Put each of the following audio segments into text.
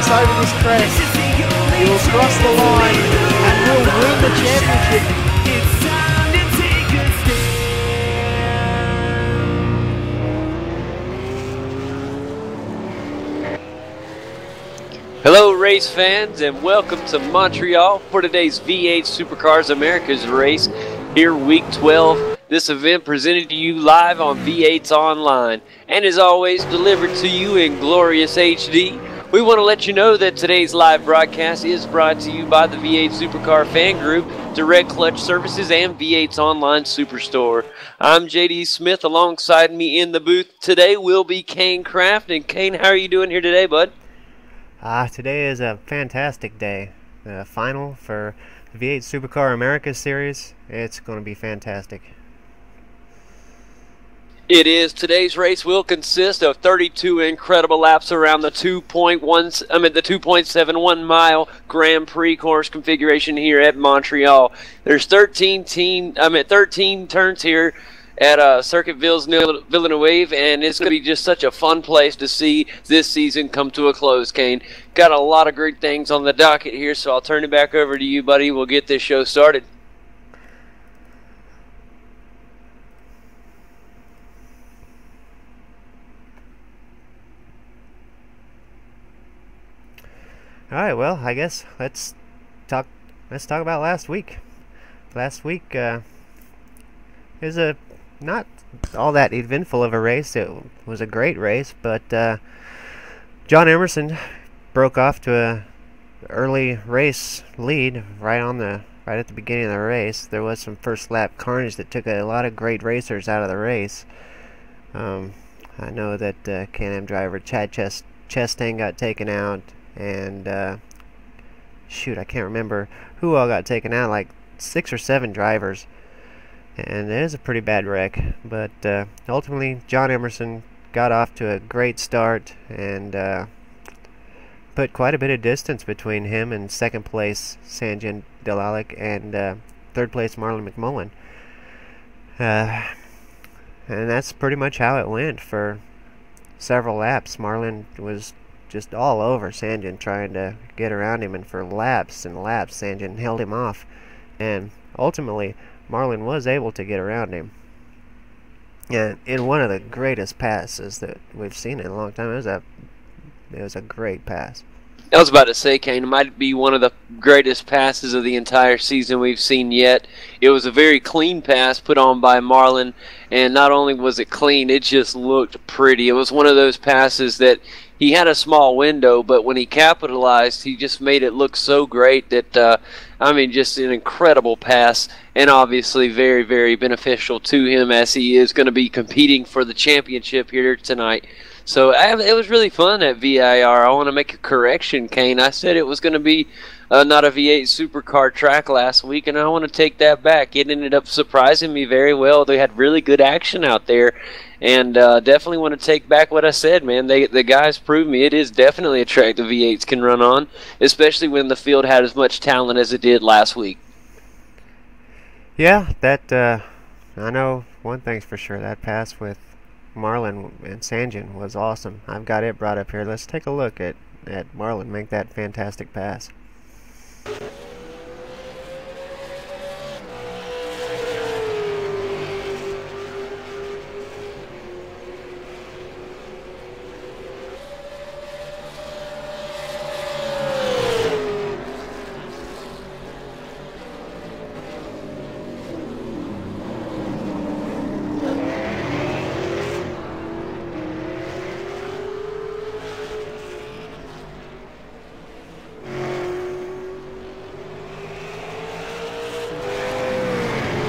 us over this crest. He will cross the line and will win the championship. Hello race fans and welcome to Montreal for today's V8 Supercars America's race here week 12. This event presented to you live on V8's Online and as always delivered to you in glorious HD. We want to let you know that today's live broadcast is brought to you by the V8 Supercar Fan Group, Direct Clutch Services, and V8's Online Superstore. I'm JD Smith. Alongside me in the booth today will be Kane Kraft. And Kane, how are you doing here today, bud? Today is a fantastic day. The final for the V8 Supercar America Series. It's going to be fantastic. It is. Today's race will consist of 32 incredible laps around the 2.71 mile Grand Prix course configuration here at Montreal. There's 13 turns here at Circuit Villeneuve, and it's going to be just such a fun place to see this season come to a close, Kane. Got a lot of great things on the docket here, so I'll turn it back over to you, buddy. We'll get this show started. All right, well, I guess let's talk about last week. Last week is not all that eventful of a race. It was a great race, but John Emerson broke off to a early race lead right at the beginning of the race. There was some first lap carnage that took a lot of great racers out of the race. I know that Can-Am driver Chad Chastain got taken out, and shoot, I can't remember who all got taken out, like 6 or 7 drivers. And it is a pretty bad wreck, but ultimately John Emerson got off to a great start and put quite a bit of distance between him and second place Sanjay Delalik and third place Marlon McMullen. And that's pretty much how it went for several laps. Marlon was just all over Sanjay trying to get around him, and for laps and laps Sanjay held him off, and ultimately Marlon was able to get around him. And in one of the greatest passes that we've seen in a long time, it was a great pass. I was about to say, Kane, it might be one of the greatest passes of the entire season we've seen yet. It was a very clean pass put on by Marlon, and not only was it clean, it just looked pretty. It was one of those passes that he had a small window, but when he capitalized, he just made it look so great that, just an incredible pass, and obviously very, very beneficial to him as he is going to be competing for the championship here tonight. So it was really fun at VIR. I want to make a correction, Kane. I said it was going to be not a V8 Supercar track last week, and I want to take that back. It ended up surprising me very well. They had really good action out there, and definitely want to take back what I said, man. The guys proved me it is definitely a track the V8s can run on, especially when the field had as much talent as it did last week. Yeah, that I know one thing's for sure. That pass with Marlon and Sanjay was awesome. I've got it brought up here. Let's take a look at Marlon make that fantastic pass.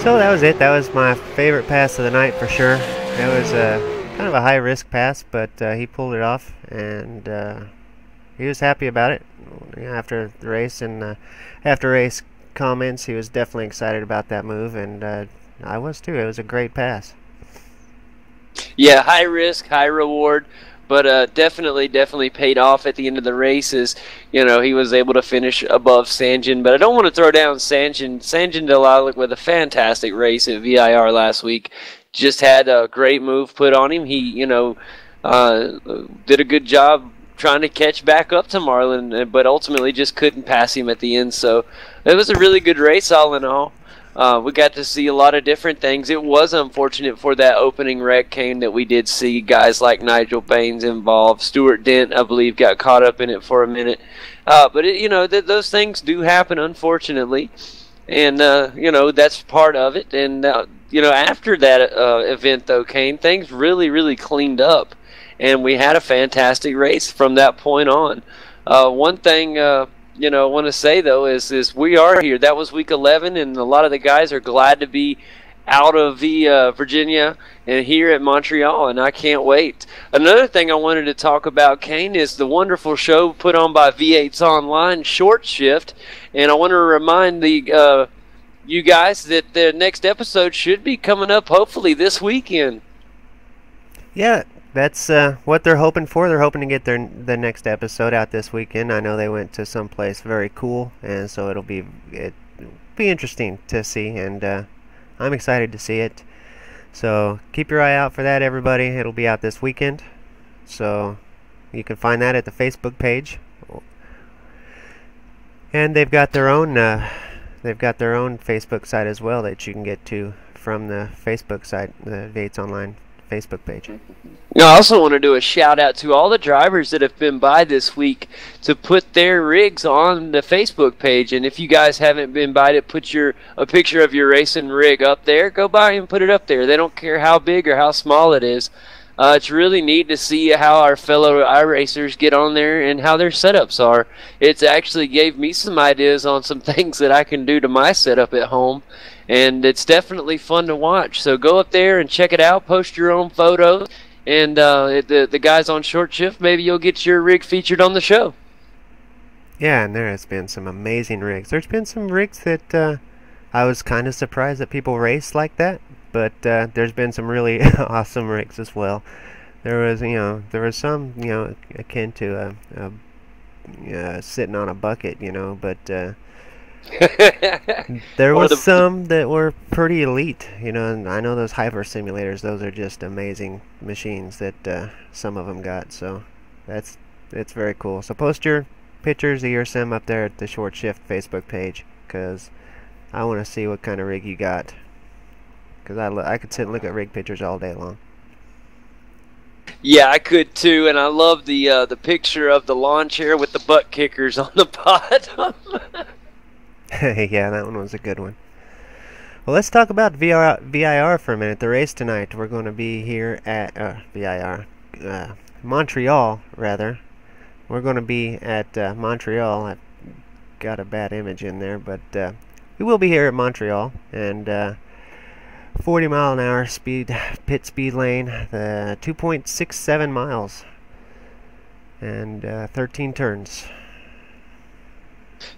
So that was it. That was my favorite pass of the night for sure. It was kind of a high-risk pass, but he pulled it off, and he was happy about it. After the race and after race comments, he was definitely excited about that move, and I was too. It was a great pass. Yeah, high risk, high reward. But definitely paid off at the end of the races. You know, he was able to finish above Sanjay. But I don't want to throw down Sanjay. Sanjay Delalik with a fantastic race at VIR last week. Just had a great move put on him. He, did a good job trying to catch back up to Marlon, but ultimately just couldn't pass him at the end. So it was a really good race all in all. We got to see a lot of different things. It was unfortunate for that opening wreck, Kane, that we did see guys like Nigel Baines involved. Stuart Dent, I believe, got caught up in it for a minute. But, those things do happen, unfortunately. And, that's part of it. And, after that event, though, Kane, things really, really cleaned up. And we had a fantastic race from that point on. One thing... I want to say, though, is we are here. That was week 11, and a lot of the guys are glad to be out of Virginia and here at Montreal, and I can't wait. Another thing I wanted to talk about, Kane, is the wonderful show put on by V8's Online, Short Shift, and I want to remind you guys that the next episode should be coming up hopefully this weekend. Yeah. That's what they're hoping for. They're hoping to get the next episode out this weekend. I know they went to some place very cool, and so it'll be interesting to see, and I'm excited to see it. So keep your eye out for that, everybody. It'll be out this weekend, so you can find that at the Facebook page. And they've got their own Facebook site as well that you can get to from the Facebook site, the V8's Online Facebook page. I also want to do a shout out to all the drivers that have been by this week to put their rigs on the Facebook page. And if you guys haven't been by it, put a picture of your racing rig up there. Go by and put it up there. They don't care how big or how small it is. It's really neat to see how our fellow iRacers get on there and how their setups are. It's actually gave me some ideas on some things that I can do to my setup at home. And it's definitely fun to watch. So go up there and check it out. Post your own photos. And the guys on Short Shift, maybe you'll get your rig featured on the show. Yeah, and there has been some amazing rigs. There's been some rigs that I was kind of surprised that people race like that. But there's been some really awesome rigs as well. There was some, akin to sitting on a bucket, but... there was some that were pretty elite, and I know those hyper simulators, those are just amazing machines that some of them got, so it's very cool. So post your pictures of your sim up there at the Short Shift Facebook page, because I want to see what kind of rig you got, because I could sit and look at rig pictures all day long. Yeah, I could too, and I love the picture of the lawn chair with the butt kickers on the bottom. Yeah, that one was a good one. Well, let's talk about VIR for a minute. The race tonight. We're going to be here at Montreal, rather. We're going to be at Montreal. I've got a bad image in there, but we will be here at Montreal, and 40-mile-an-hour pit speed lane, the 2.67 miles, and 13 turns.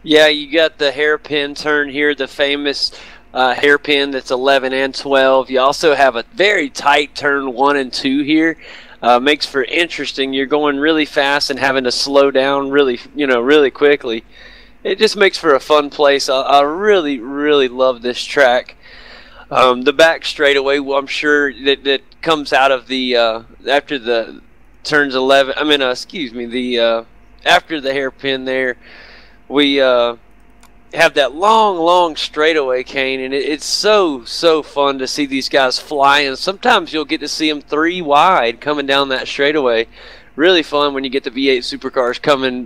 Yeah, you got the hairpin turn here, the famous hairpin that's 11 and 12. You also have a very tight turn 1 and 2 here. Makes for interesting. You're going really fast and having to slow down really quickly. It just makes for a fun place. I really, really love this track. The back straightaway, well, I'm sure that comes out of the after the turns 11. After the hairpin there. We have that long straightaway, Kane, and it's so fun to see these guys flying. Sometimes you'll get to see them 3 wide coming down that straightaway. Really fun when you get the V8 Supercars coming,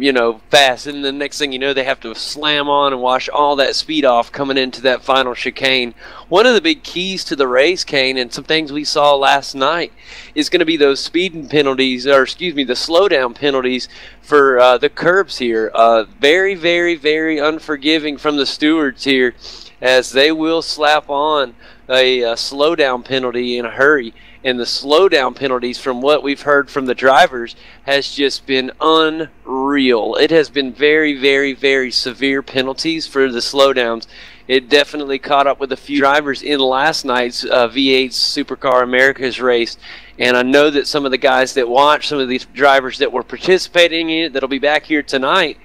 fast, and the next thing you know, they have to slam on and wash all that speed off coming into that final chicane. One of the big keys to the race, Kane, and some things we saw last night is going to be those speeding penalties, the slowdown penalties for the curbs here. Very, very, very unforgiving from the stewards here, as they will slap on a slowdown penalty in a hurry. And the slowdown penalties, from what we've heard from the drivers, has just been unreal. It has been very, very, very severe penalties for the slowdowns. It definitely caught up with a few drivers in last night's V8 Supercar Americas race. And I know that some of the guys that watched, some of these drivers that were participating in it, that'll be back here tonight,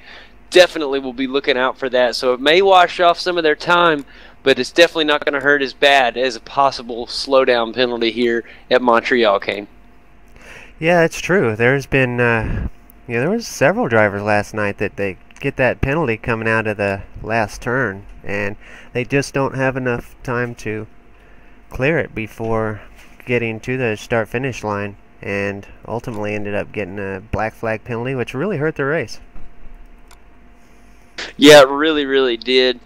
definitely will be looking out for that. So it may wash off some of their time, but it's definitely not going to hurt as bad as a possible slowdown penalty here at Montreal, Kane. Yeah, it's true. There's been Yeah, there was several drivers last night that they get that penalty coming out of the last turn, and they just don't have enough time to clear it before getting to the start-finish line, and ultimately ended up getting a black flag penalty, which really hurt the race. Yeah, it really, really did.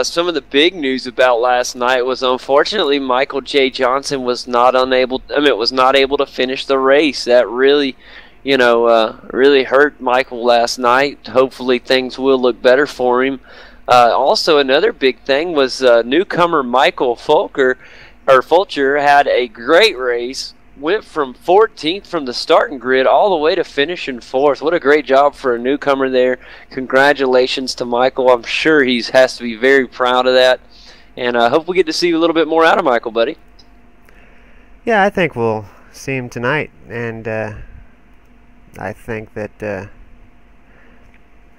Some of the big news about last night was, unfortunately, Michael J. Johnson was not able to finish the race. That really, really hurt Michael last night. Hopefully, things will look better for him. Also, another big thing was newcomer Michael Fulcher had a great race. Went from 14th from the starting grid all the way to finishing 4th. What a great job for a newcomer there. Congratulations to Michael. I'm sure he has to be very proud of that. And I hope we get to see a little bit more out of Michael, buddy. Yeah, I think we'll see him tonight. And I think that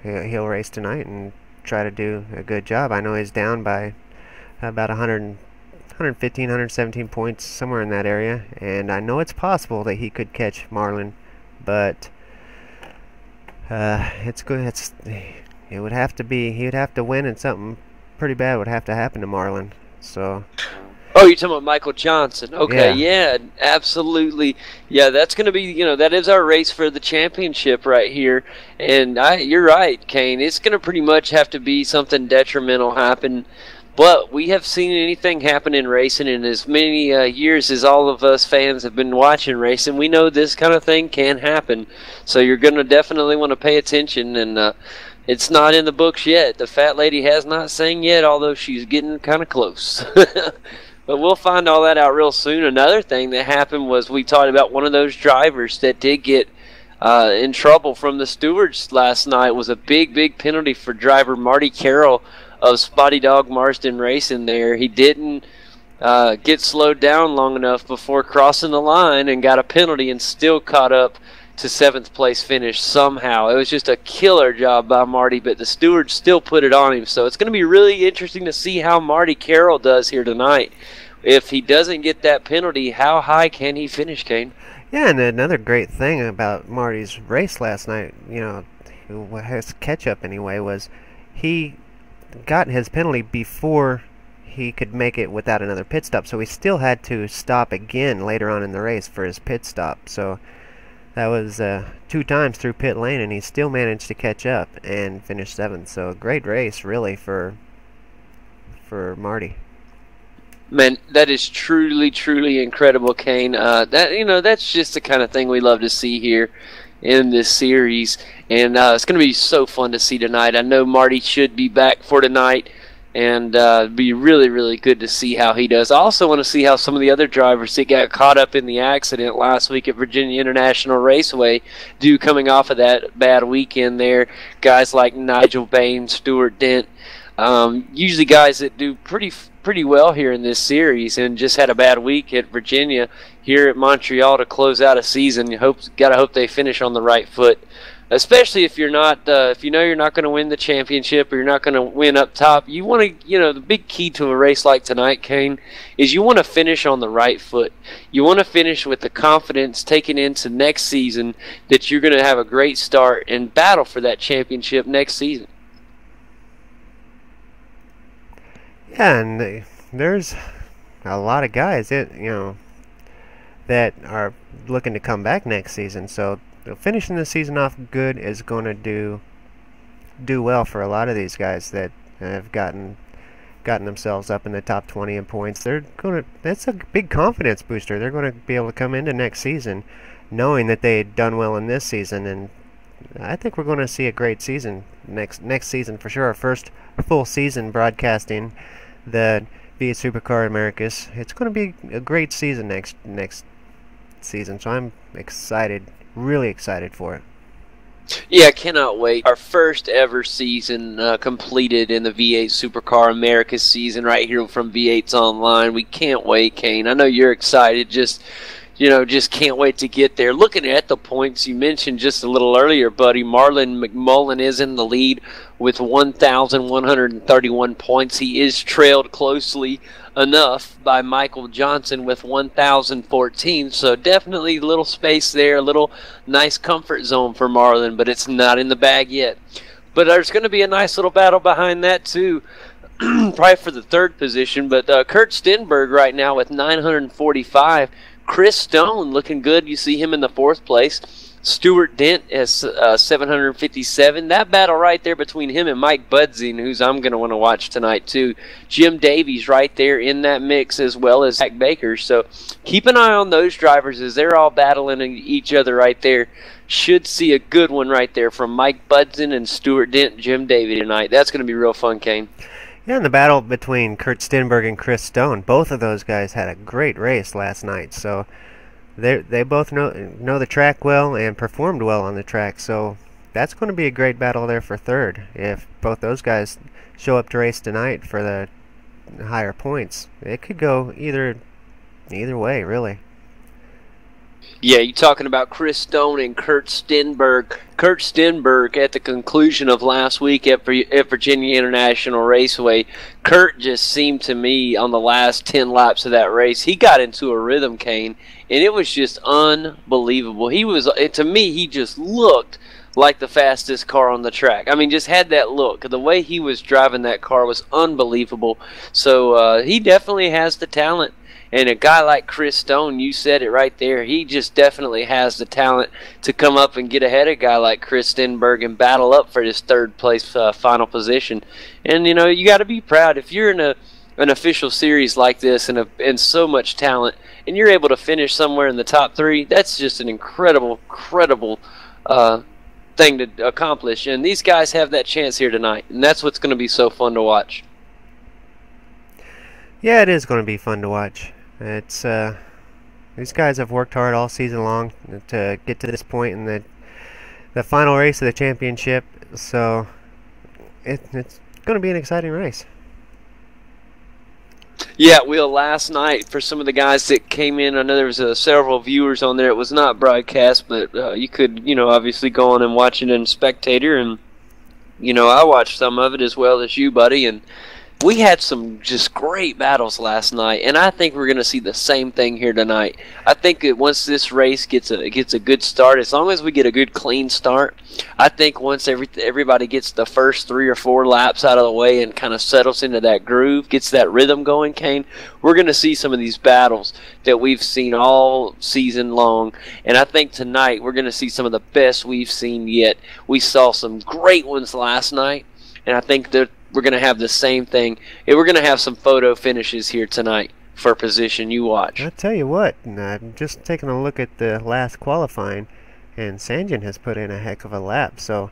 he'll race tonight and try to do a good job. I know he's down by about 115, 117 points, somewhere in that area, and I know it's possible that he could catch Marlon, but it's good. It would have to be, he would have to win, and something pretty bad would have to happen to Marlon. So. Oh, you're talking about Michael Johnson. Okay, yeah, absolutely. Yeah, that's going to be, that is our race for the championship right here. And you're right, Kane. It's going to pretty much have to be something detrimental happen. But we have seen anything happen in racing in as many years as all of us fans have been watching racing. We know this kind of thing can happen. So you're going to definitely want to pay attention. And it's not in the books yet. The fat lady has not sang yet, although she's getting kind of close. But we'll find all that out real soon. Another thing that happened was we talked about one of those drivers that did get in trouble from the stewards last night. Was a big penalty for driver Marty Carroll of Spotty Dog Marsden Racing there. He didn't get slowed down long enough before crossing the line and got a penalty and still caught up to 7th place finish somehow. It was just a killer job by Marty, but the stewards still put it on him. So it's going to be really interesting to see how Marty Carroll does here tonight. If he doesn't get that penalty, how high can he finish, Kane? Yeah, and another great thing about Marty's race last night, his catch-up anyway, was he got his penalty before he could make it without another pit stop, so he still had to stop again later on in the race for his pit stop. So that was 2 times through pit lane, and he still managed to catch up and finish 7th. So a great race, really, for Marty. Man, that is truly incredible, Kane. That's just the kind of thing we love to see here in this series, and it's going to be so fun to see tonight. I know Marty should be back for tonight, and it'd be really good to see how he does. I also want to see how some of the other drivers that got caught up in the accident last week at Virginia International Raceway do, coming off of that bad weekend there. Guys like Nigel Bain, Stuart Dent, usually guys that do pretty well here in this series, and just had a bad week at Virginia. Here at Montreal to close out a season, gotta hope they finish on the right foot. Especially if you're not, if you know you're not going to win the championship or you're not going to win up top, you want to, the big key to a race like tonight, Kane, is you want to finish on the right foot. You want to finish with the confidence taken into next season that you're going to have a great start and battle for that championship next season. Yeah, and there's a lot of guys that are looking to come back next season. So finishing the season off good is going to do well for a lot of these guys that have gotten themselves up in the top 20 in points. That's a big confidence booster. They're going to be able to come into next season knowing that they had done well in this season, and I think we're going to see a great season next season for sure. Our first full season broadcasting the V8 Supercar Americas. It's going to be a great season next season, so I'm excited, really excited for it. Yeah, I cannot wait. Our first ever season completed in the V8 Supercar Americas season right here from V8's Online. We can't wait, Kane. I know you're excited. Just just can't wait to get there. Looking at the points you mentioned just a little earlier, buddy, Marlon McMullen is in the lead with 1,131 points. He is trailed closely enough by Michael Johnson with 1,014. So definitely a little space there, a little nice comfort zone for Marlon, but it's not in the bag yet. But there's going to be a nice little battle behind that too. Probably for the third position, but Kurt Stenberg right now with 945. Chris Stone looking good. You see him in the fourth place. Stuart Dent has 757. That battle right there between him and Mike Budzing, who's I'm going to want to watch tonight too. Jim Davies right there in that mix, as well as Zach Baker. So keep an eye on those drivers as they're all battling each other right there. Should see a good one right there from Mike Budzing and Stuart Dent and Jim Davies tonight. That's going to be real fun, Kane. Yeah, and the battle between Kurt Stenberg and Chris Stone, both of those guys had a great race last night. So they both know the track well and performed well on the track. So that's going to be a great battle there for third. If both those guys show up to race tonight for the higher points, it could go either way, really. Yeah, you're talking about Chris Stone and Kurt Stenberg. Kurt Stenberg, at the conclusion of last week at Virginia International Raceway, Kurt just seemed to me on the last 10 laps of that race, he got into a rhythm, Kane, and it was just unbelievable. To me, he just looked like the fastest car on the track. I mean, just had that look. The way he was driving that car was unbelievable. So he definitely has the talent. And a guy like Chris Stone, you said it right there, he just definitely has the talent to come up and get ahead of a guy like Chris Stenberg and battle up for his third place final position. And, you got to be proud. If you're in an official series like this and so much talent, and you're able to finish somewhere in the top three, that's just an incredible thing to accomplish. And these guys have that chance here tonight, and that's what's going to be so fun to watch. Yeah, it is going to be fun to watch. It's these guys have worked hard all season long to get to this point in the final race of the championship. So it's going to be an exciting race. Yeah, last night for some of the guys that came in, I know there was several viewers on there. It was not broadcast, but you could obviously go on and watch it in Spectator, and I watched some of it as well as you, buddy, and we had some just great battles last night, and I think we're going to see the same thing here tonight. I think that once this race gets a good start, as long as we get a good clean start, I think once everybody gets the first 3 or 4 laps out of the way and kind of settles into that groove, gets that rhythm going, Kane, we're going to see some of these battles that we've seen all season long. And I think tonight we're going to see some of the best we've seen yet. We saw some great ones last night, and I think that we're going to have the same thing. And we're going to have some photo finishes here tonight for position you watch. I'll tell you what, I'm just taking a look at the last qualifying, and Sanjin has put in a heck of a lap. So,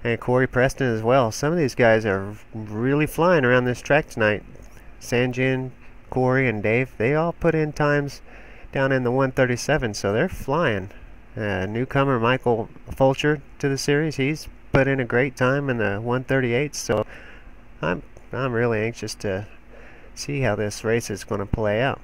and Corey Preston as well. Some of these guys are really flying around this track tonight. Sanjin, Corey, and Dave, they all put in times down in the 137, so they're flying. Newcomer Michael Fulcher to the series, he's put in a great time in the 138, so I'm really anxious to see how this race is going to play out.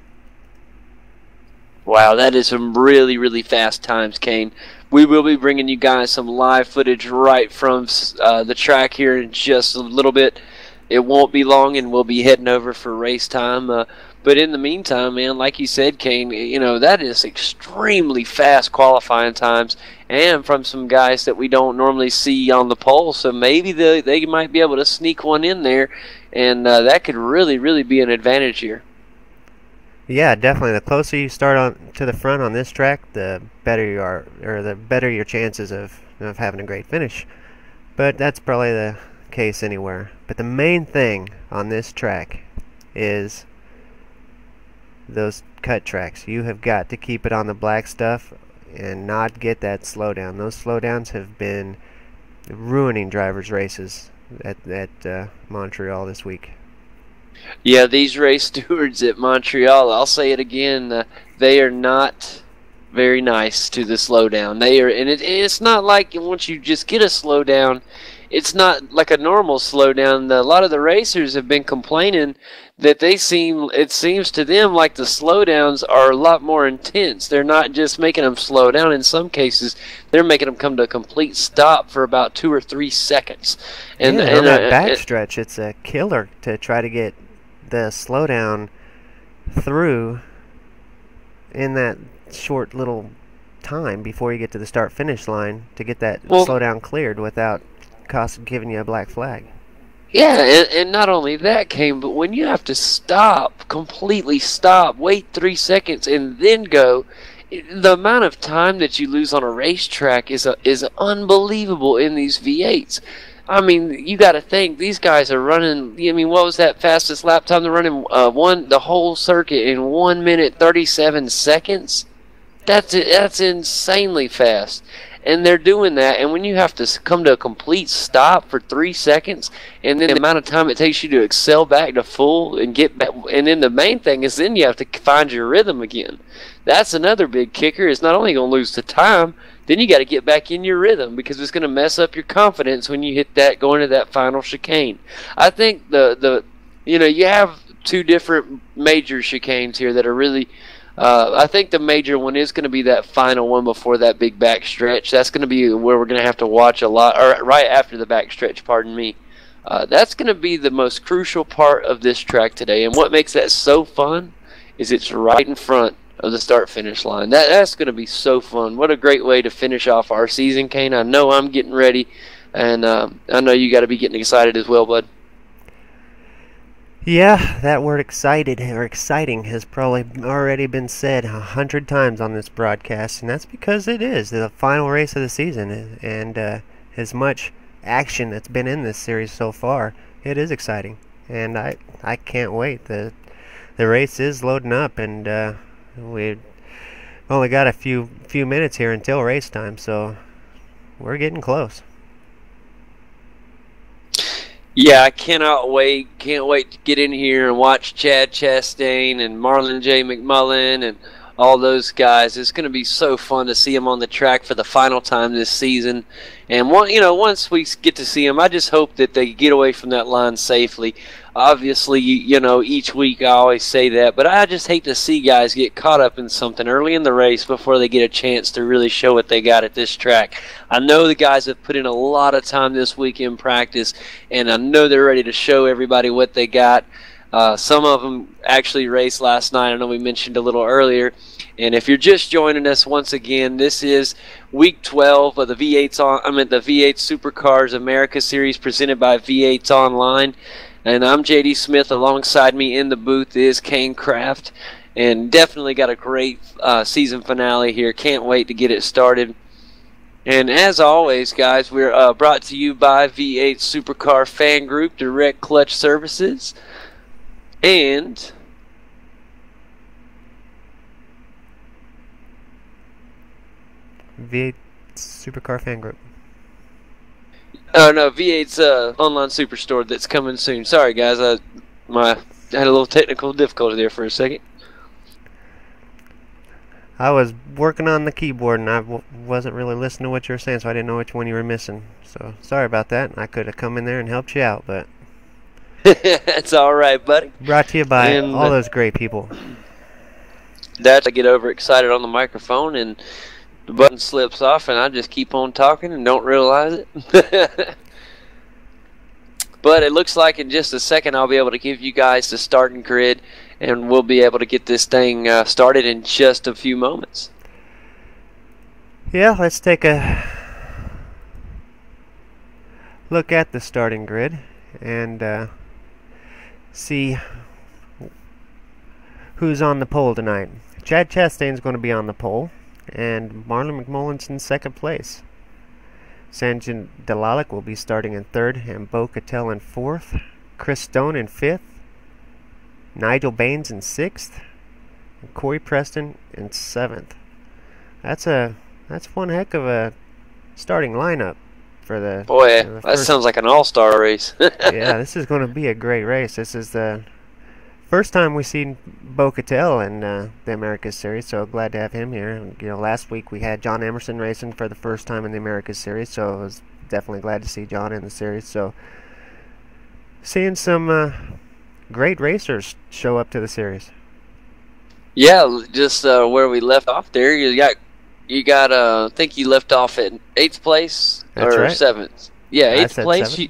Wow, that is some really, really fast times, Kane. We will be bringing you guys some live footage right from the track here in just a little bit. It won't be long, and we'll be heading over for race time. But in the meantime, man, like you said, Kane, that is extremely fast qualifying times, and from some guys that we don't normally see on the pole. So maybe they might be able to sneak one in there, and that could really, really be an advantage here. Yeah, definitely. The closer you start to the front on this track, the better you are, or the better your chances of having a great finish. But that's probably the case anywhere. But the main thing on this track is those cut tracks. You have got to keep it on the black stuff and not get that slowdown. Those slowdowns have been ruining drivers' races at Montreal this week. Yeah, these race stewards at Montreal, I'll say it again, they are not very nice to the slowdown. They are, and it's not like once you just get a slowdown, it's not like a normal slowdown. A lot of the racers have been complaining that it seems to them like the slowdowns are a lot more intense. They're not just making them slow down. In some cases, they're making them come to a complete stop for about 2 or 3 seconds. And on that backstretch, it's a killer to try to get the slowdown through in that short little time before you get to the start-finish line to get that slowdown cleared without giving you a black flag. Yeah, and not only that, Kane, but when you have to stop, completely stop, wait 3 seconds, and then go, the amount of time that you lose on a racetrack is unbelievable in these V8s. I mean, you got to think these guys are running. I mean, what was that fastest lap time? They're running the whole circuit in 1 minute 37 seconds. That's insanely fast, and they're doing that. And when you have to come to a complete stop for 3 seconds, and then the amount of time it takes you to excel back to full and get back, and then the main thing is then you have to find your rhythm again. That's another big kicker. It's not only going to lose the time, then you got to get back in your rhythm because it's going to mess up your confidence when you hit that going to that final chicane. I think you have 2 different major chicanes here that are really. I think the major one is going to be that final one before that big back stretch. That's going to be where we're going to have to watch a lot, or right after the back stretch, pardon me. That's going to be the most crucial part of this track today. And what makes that so fun is it's right in front of the start-finish line. That's going to be so fun. What a great way to finish off our season, Kane. I know I'm getting ready, and I know you got to be getting excited as well, bud. Yeah, that word excited or exciting has probably already been said 100 times on this broadcast, and that's because it is the final race of the season, and as much action that's been in this series so far, it is exciting, and I can't wait. The race is loading up, and we've only got a few minutes here until race time, so we're getting close. Yeah, I cannot wait. Can't wait to get in here and watch Chad Chastain and Marlon J. McMullen and all those guys. It's going to be so fun to see them on the track for the final time this season. And once we get to see them, I just hope that they get away from that line safely. Obviously, each week I always say that, but I just hate to see guys get caught up in something early in the race before they get a chance to really show what they got at this track. I know the guys have put in a lot of time this week in practice, and I know they're ready to show everybody what they got. Some of them actually raced last night. I know we mentioned a little earlier. And if you're just joining us once again, this is week 12 of the V8 Supercars America Series presented by V8s Online. And I'm JD Smith. Alongside me in the booth is Kane Kraft. And definitely got a great season finale here. Can't wait to get it started. And as always, guys, we're brought to you by V8 Supercar Fan Group, Direct Clutch Services, and V8 Supercar Fan Group. Oh no, V8's online superstore that's coming soon. Sorry guys, I had a little technical difficulty there for a second. I was working on the keyboard and I wasn't really listening to what you were saying, so I didn't know which one you were missing. So sorry about that. I could have come in there and helped you out, but that's all right, buddy. Brought to you by all those great people. That's I get overexcited on the microphone and the button slips off and I just keep on talking and don't realize it. But it looks like in just a second I'll be able to give you guys the starting grid and we'll be able to get this thing started in just a few moments. Yeah, let's take a look at the starting grid and see who's on the pole tonight. Chad Chastain's going to be on the pole, and Marlon McMullen's in second place. Sanjay Dalalik will be starting in third, and Bo Cattell in fourth. Chris Stone in fifth. Nigel Baines in sixth. And Corey Preston in seventh. That's one heck of a starting lineup for the. Boy, that sounds like an all-star race. Yeah, this is going to be a great race. This is the first time we've seen Bo Cattell in the Americas Series, so glad to have him here. And, last week we had John Emerson racing for the first time in the Americas Series, so it was definitely glad to see John in the series. So seeing some great racers show up to the series. Yeah, just where we left off there. You got. I think you left off at 8th place. That's or right. 7th. Yeah, 8th place. 7th.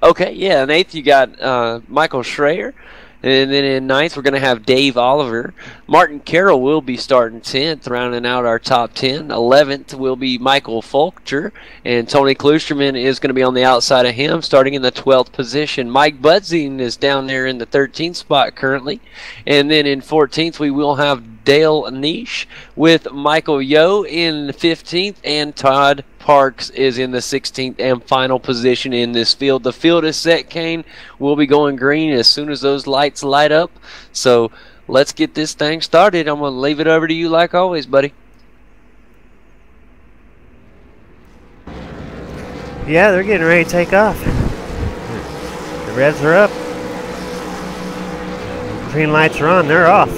Okay, yeah, in 8th you got Michael Schreier. And then in 9th, we're going to have Dave Oliver. Martin Carroll will be starting 10th, rounding out our top 10. 11th will be Michael Folcher. And Tony Klusterman is going to be on the outside of him, starting in the 12th position. Mike Budzing is down there in the 13th spot currently. And then in 14th, we will have Dale Niche with Michael Yo in the 15th. And Todd Parks is in the 16th and final position in this field. The field is set, Kane. We'll be going green as soon as those lights light up. So let's get this thing started. I'm going to leave it over to you like always, buddy. Yeah, they're getting ready to take off. The revs are up. Green lights are on. They're off.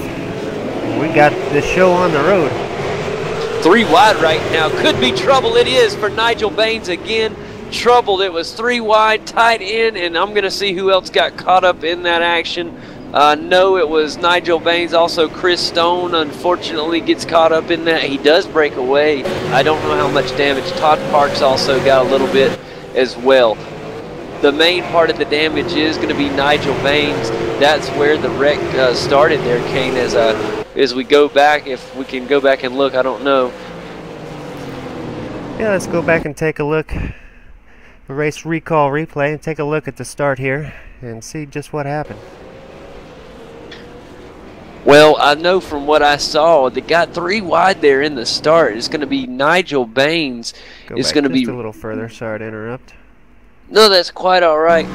We got the show on the road. 3 wide right now. Could be trouble. It is for Nigel Baines again. Trouble. It was 3 wide, tight in, and I'm going to see who else got caught up in that action. No, it was Nigel Baines. Also, Chris Stone, unfortunately, gets caught up in that. He does break away. I don't know how much damage. Todd Parks also got a little bit as well. The main part of the damage is going to be Nigel Baines. That's where the wreck started there, Kane, as we go back. If we can go back and look, I don't know. Yeah, let's go back and take a look. Race recall replay and take a look at the start here and see just what happened. Well, I know from what I saw, they got 3 wide there in the start. It's going to be Nigel Baines. It's going to be a little further. Sorry to interrupt. No, that's quite all right.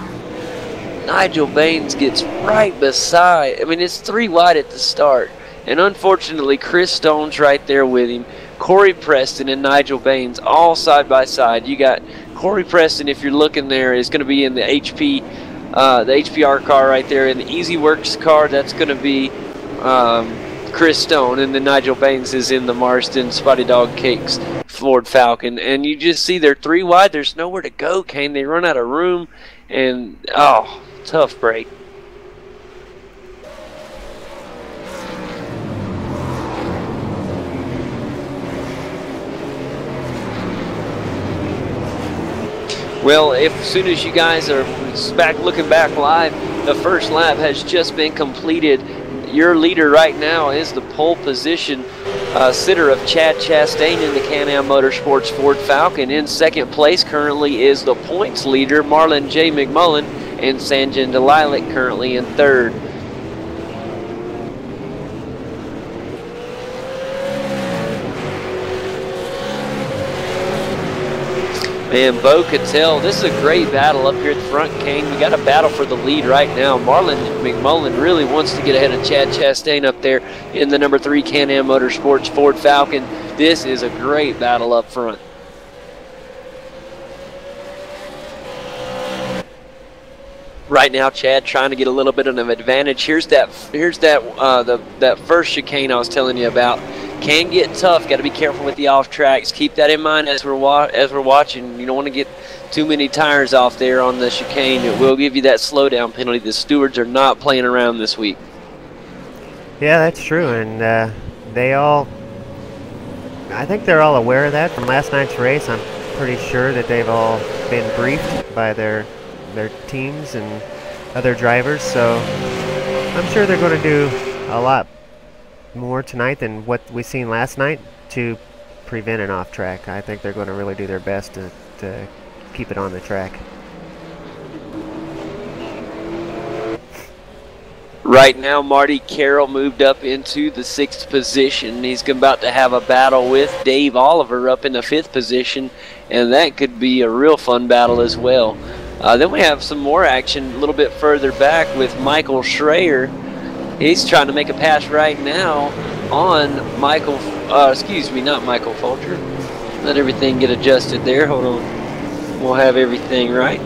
Nigel Baines gets right beside. I mean, it's 3 wide at the start. And unfortunately, Chris Stone's right there with him. Corey Preston and Nigel Baines all side by side. You got Corey Preston, if you're looking there, is going to be in the HPR car right there. In the Easy Works car, that's going to be Chris Stone. And then Nigel Baines is in the Marston Spotty Dog Cakes Ford Falcon. And you just see they're 3 wide. There's nowhere to go, Kane. They run out of room. And, oh, tough break. Well, as soon as you guys are looking back live, the first lap has just been completed. Your leader right now is the pole position sitter of Chad Chastain in the Can-Am Motorsports Ford Falcon. In second place currently is the points leader, Marlon J. McMullen, and Sanjay Delilac currently in third. And Bo Cattell, this is a great battle up here at the front, Kane. We got a battle for the lead right now. Marlon McMullen really wants to get ahead of Chad Chastain up there in the number 3 Can-Am Motorsports Ford Falcon. This is a great battle up front. Right now, Chad trying to get a little bit of an advantage. Here's that first chicane I was telling you about. Can get tough. Got to be careful with the off tracks. Keep that in mind as we're watching. You don't want to get too many tires off there on the chicane. It will give you that slowdown penalty. The stewards are not playing around this week. Yeah, that's true, and I think they're all aware of that from last night's race. I'm pretty sure that they've all been briefed by their teams and other drivers, so I'm sure they're going to do a lot more tonight than what we seen last night to prevent an off track. I think they're going to really do their best to keep it on the track. Right now, Marty Carroll moved up into the 6th position. He's about to have a battle with Dave Oliver up in the 5th position, and that could be a real fun battle as well. Then we have some more action a little bit further back with Michael Schreier. He's trying to make a pass right now on not Michael Folger. Let everything get adjusted there. Hold on. We'll have everything right.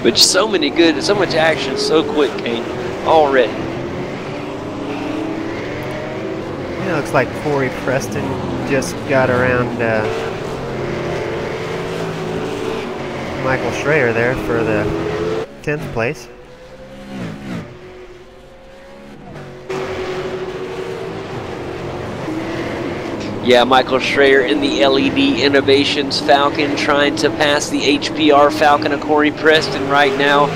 But so much action so quick, Kane, already. Yeah, looks like Corey Preston just got around Michael Schraer there for the 10th place. Yeah, Michael Schraer in the LED Innovations Falcon trying to pass the HPR Falcon of Corey Preston right now.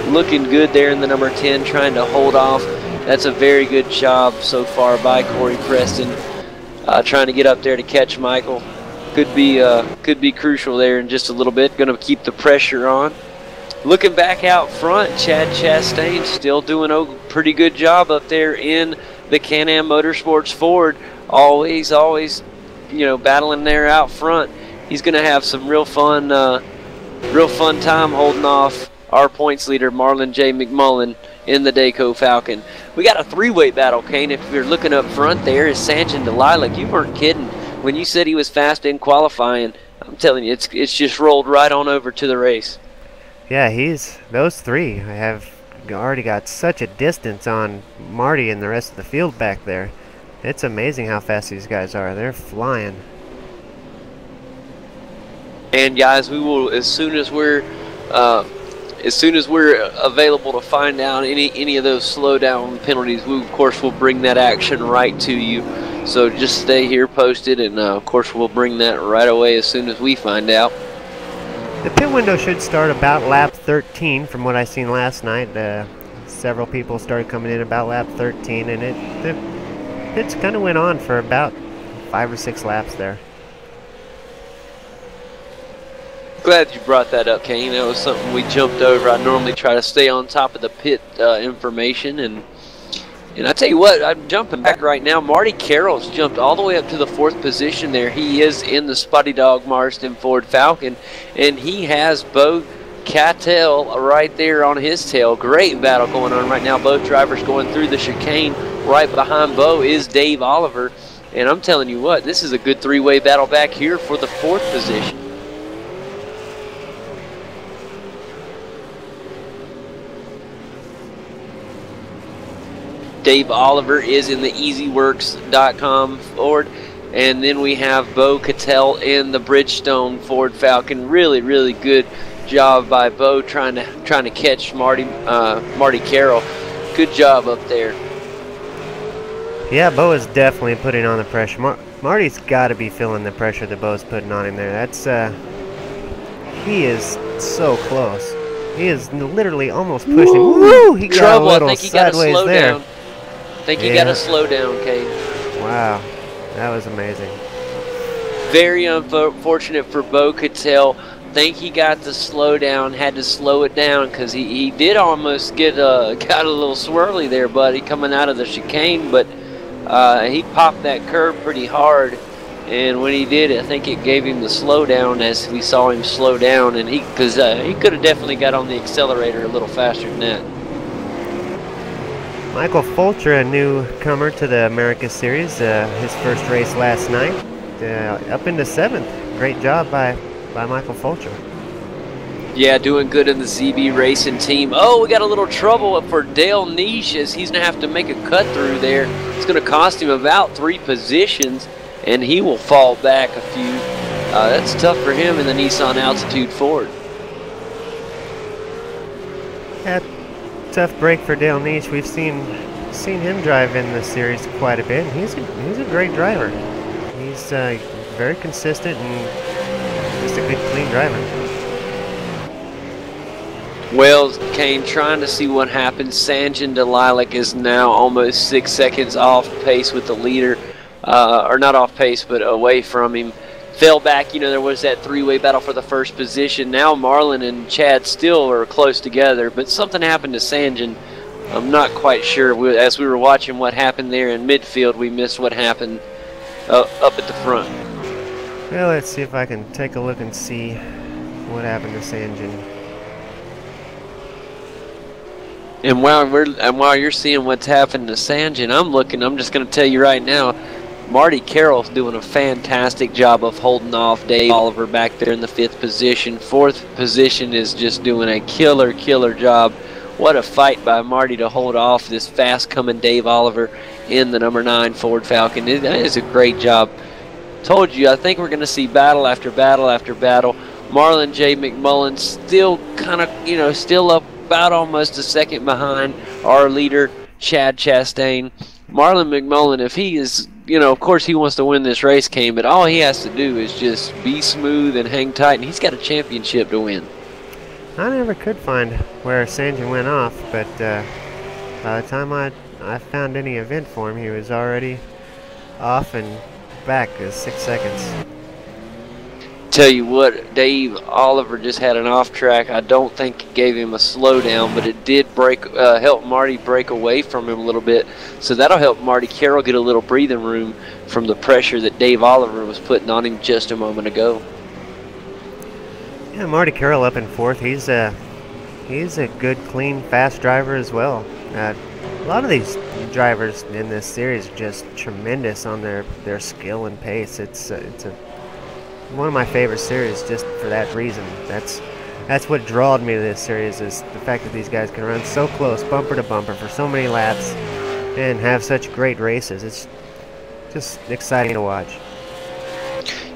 Looking good there in the number 10, trying to hold off. That's a very good job so far by Corey Preston. Trying to get up there to catch Michael. Could be crucial there in just a little bit. Going to keep the pressure on. Looking back out front, Chad Chastain still doing a pretty good job up there in the Can-Am Motorsports Ford. Always, you know, battling there out front. He's going to have some real fun time holding off our points leader, Marlon J. McMullen, in the Dayco Falcon. We got a three-way battle, Kane. If you're looking up front there, is Sanjin Delilah. You weren't kidding when you said he was fast in qualifying. I'm telling you, it's just rolled right on over to the race. Yeah, those three have already got such a distance on Marty and the rest of the field back there. It's amazing how fast these guys are. They're flying. And guys, we will, as soon as we're available to find out any of those slowdown penalties, we of course will bring that action right to you. So just stay here posted, and of course we'll bring that right away as soon as we find out. The pit window should start about lap 13 from what I seen last night. Several people started coming in about lap 13, and it's kind of went on for about 5 or 6 laps there. Glad you brought that up, Kane. That was something we jumped over. I normally try to stay on top of the pit information, and I tell you what, I'm jumping back right now. Marty Carroll's jumped all the way up to the 4th position there. He is in the Spotty Dog Marston Ford Falcon, and he has Bo Cattell right there on his tail. Great battle going on right now. Both drivers going through the chicane. Right behind Bo is Dave Oliver, and I'm telling you what, this is a good three-way battle back here for the 4th position. Dave Oliver is in the EasyWorks.com Ford, and then we have Bo Cattell in the Bridgestone Ford Falcon. Really, really good job by Bo trying to catch Marty Carroll. Good job up there. Yeah, Bo is definitely putting on the pressure. Marty's got to be feeling the pressure that Bo's putting on him there. That's he is so close. He is literally almost pushing. Woo! He got a little sideways there. I think he got to slow down, Kate. Wow, that was amazing. Very unfortunate for Bo Cattell. Think he got the slow down, had to slow it down because he did almost got a little swirly there, buddy, coming out of the chicane, but he popped that curve pretty hard, and when he did, I think it gave him the slow down as we saw him slow down, and he could have definitely got on the accelerator a little faster than that. Michael Fulcher, a newcomer to the America Series, his first race last night, up into 7th. Great job by Michael Fulcher. Yeah, doing good in the ZB Racing team. Oh, we got a little trouble for Dale Niche as he's going to have to make a cut through there. It's going to cost him about 3 positions, and he will fall back a few. That's tough for him in the Nissan Altitude Ford. Yeah, tough break for Dale Niche. We've seen him drive in the series quite a bit. He's a great driver. He's very consistent and just a good, clean driver. Wells Kane trying to see what happens. Sanjin Delilah is now almost 6 seconds off pace with the leader, or not off pace, but away from him. Fell back, you know, there was that 3-way battle for the first position. Now Marlon and Chad still are close together, but something happened to Sanjin. I'm not quite sure. As we were watching what happened there in midfield, we missed what happened up at the front. Well, let's see if I can take a look and see what happened to Sanjin. And while you're seeing what's happened to Sanjin, I'm just going to tell you right now, Marty Carroll's doing a fantastic job of holding off Dave Oliver back there in the 5th position. 4th position is just doing a killer job. What a fight by Marty to hold off this fast-coming Dave Oliver in the number 9 Ford Falcon. That is a great job. Told you, I think we're going to see battle after battle after battle. Marlon J. McMullen still kind of, still up about almost a second behind our leader, Chad Chastain. Marlon McMullen, if he is, of course he wants to win this race, Kane, but all he has to do is just be smooth and hang tight, and he's got a championship to win. I never could find where Sanjay went off, but by the time I found any event for him, he was already off and back 6 seconds. Tell you what, Dave Oliver just had an off track. I don't think it gave him a slowdown, but it did help Marty break away from him a little bit. So that'll help Marty Carroll get a little breathing room from the pressure that Dave Oliver was putting on him just a moment ago. Yeah, Marty Carroll up in fourth. He's a good, clean, fast driver as well. A lot of these drivers in this series are just tremendous on their skill and pace. It's one of my favorite series just for that reason. That's what drawed me to this series, is the fact that these guys can run so close, bumper to bumper, for so many laps and have such great races. It's just exciting to watch.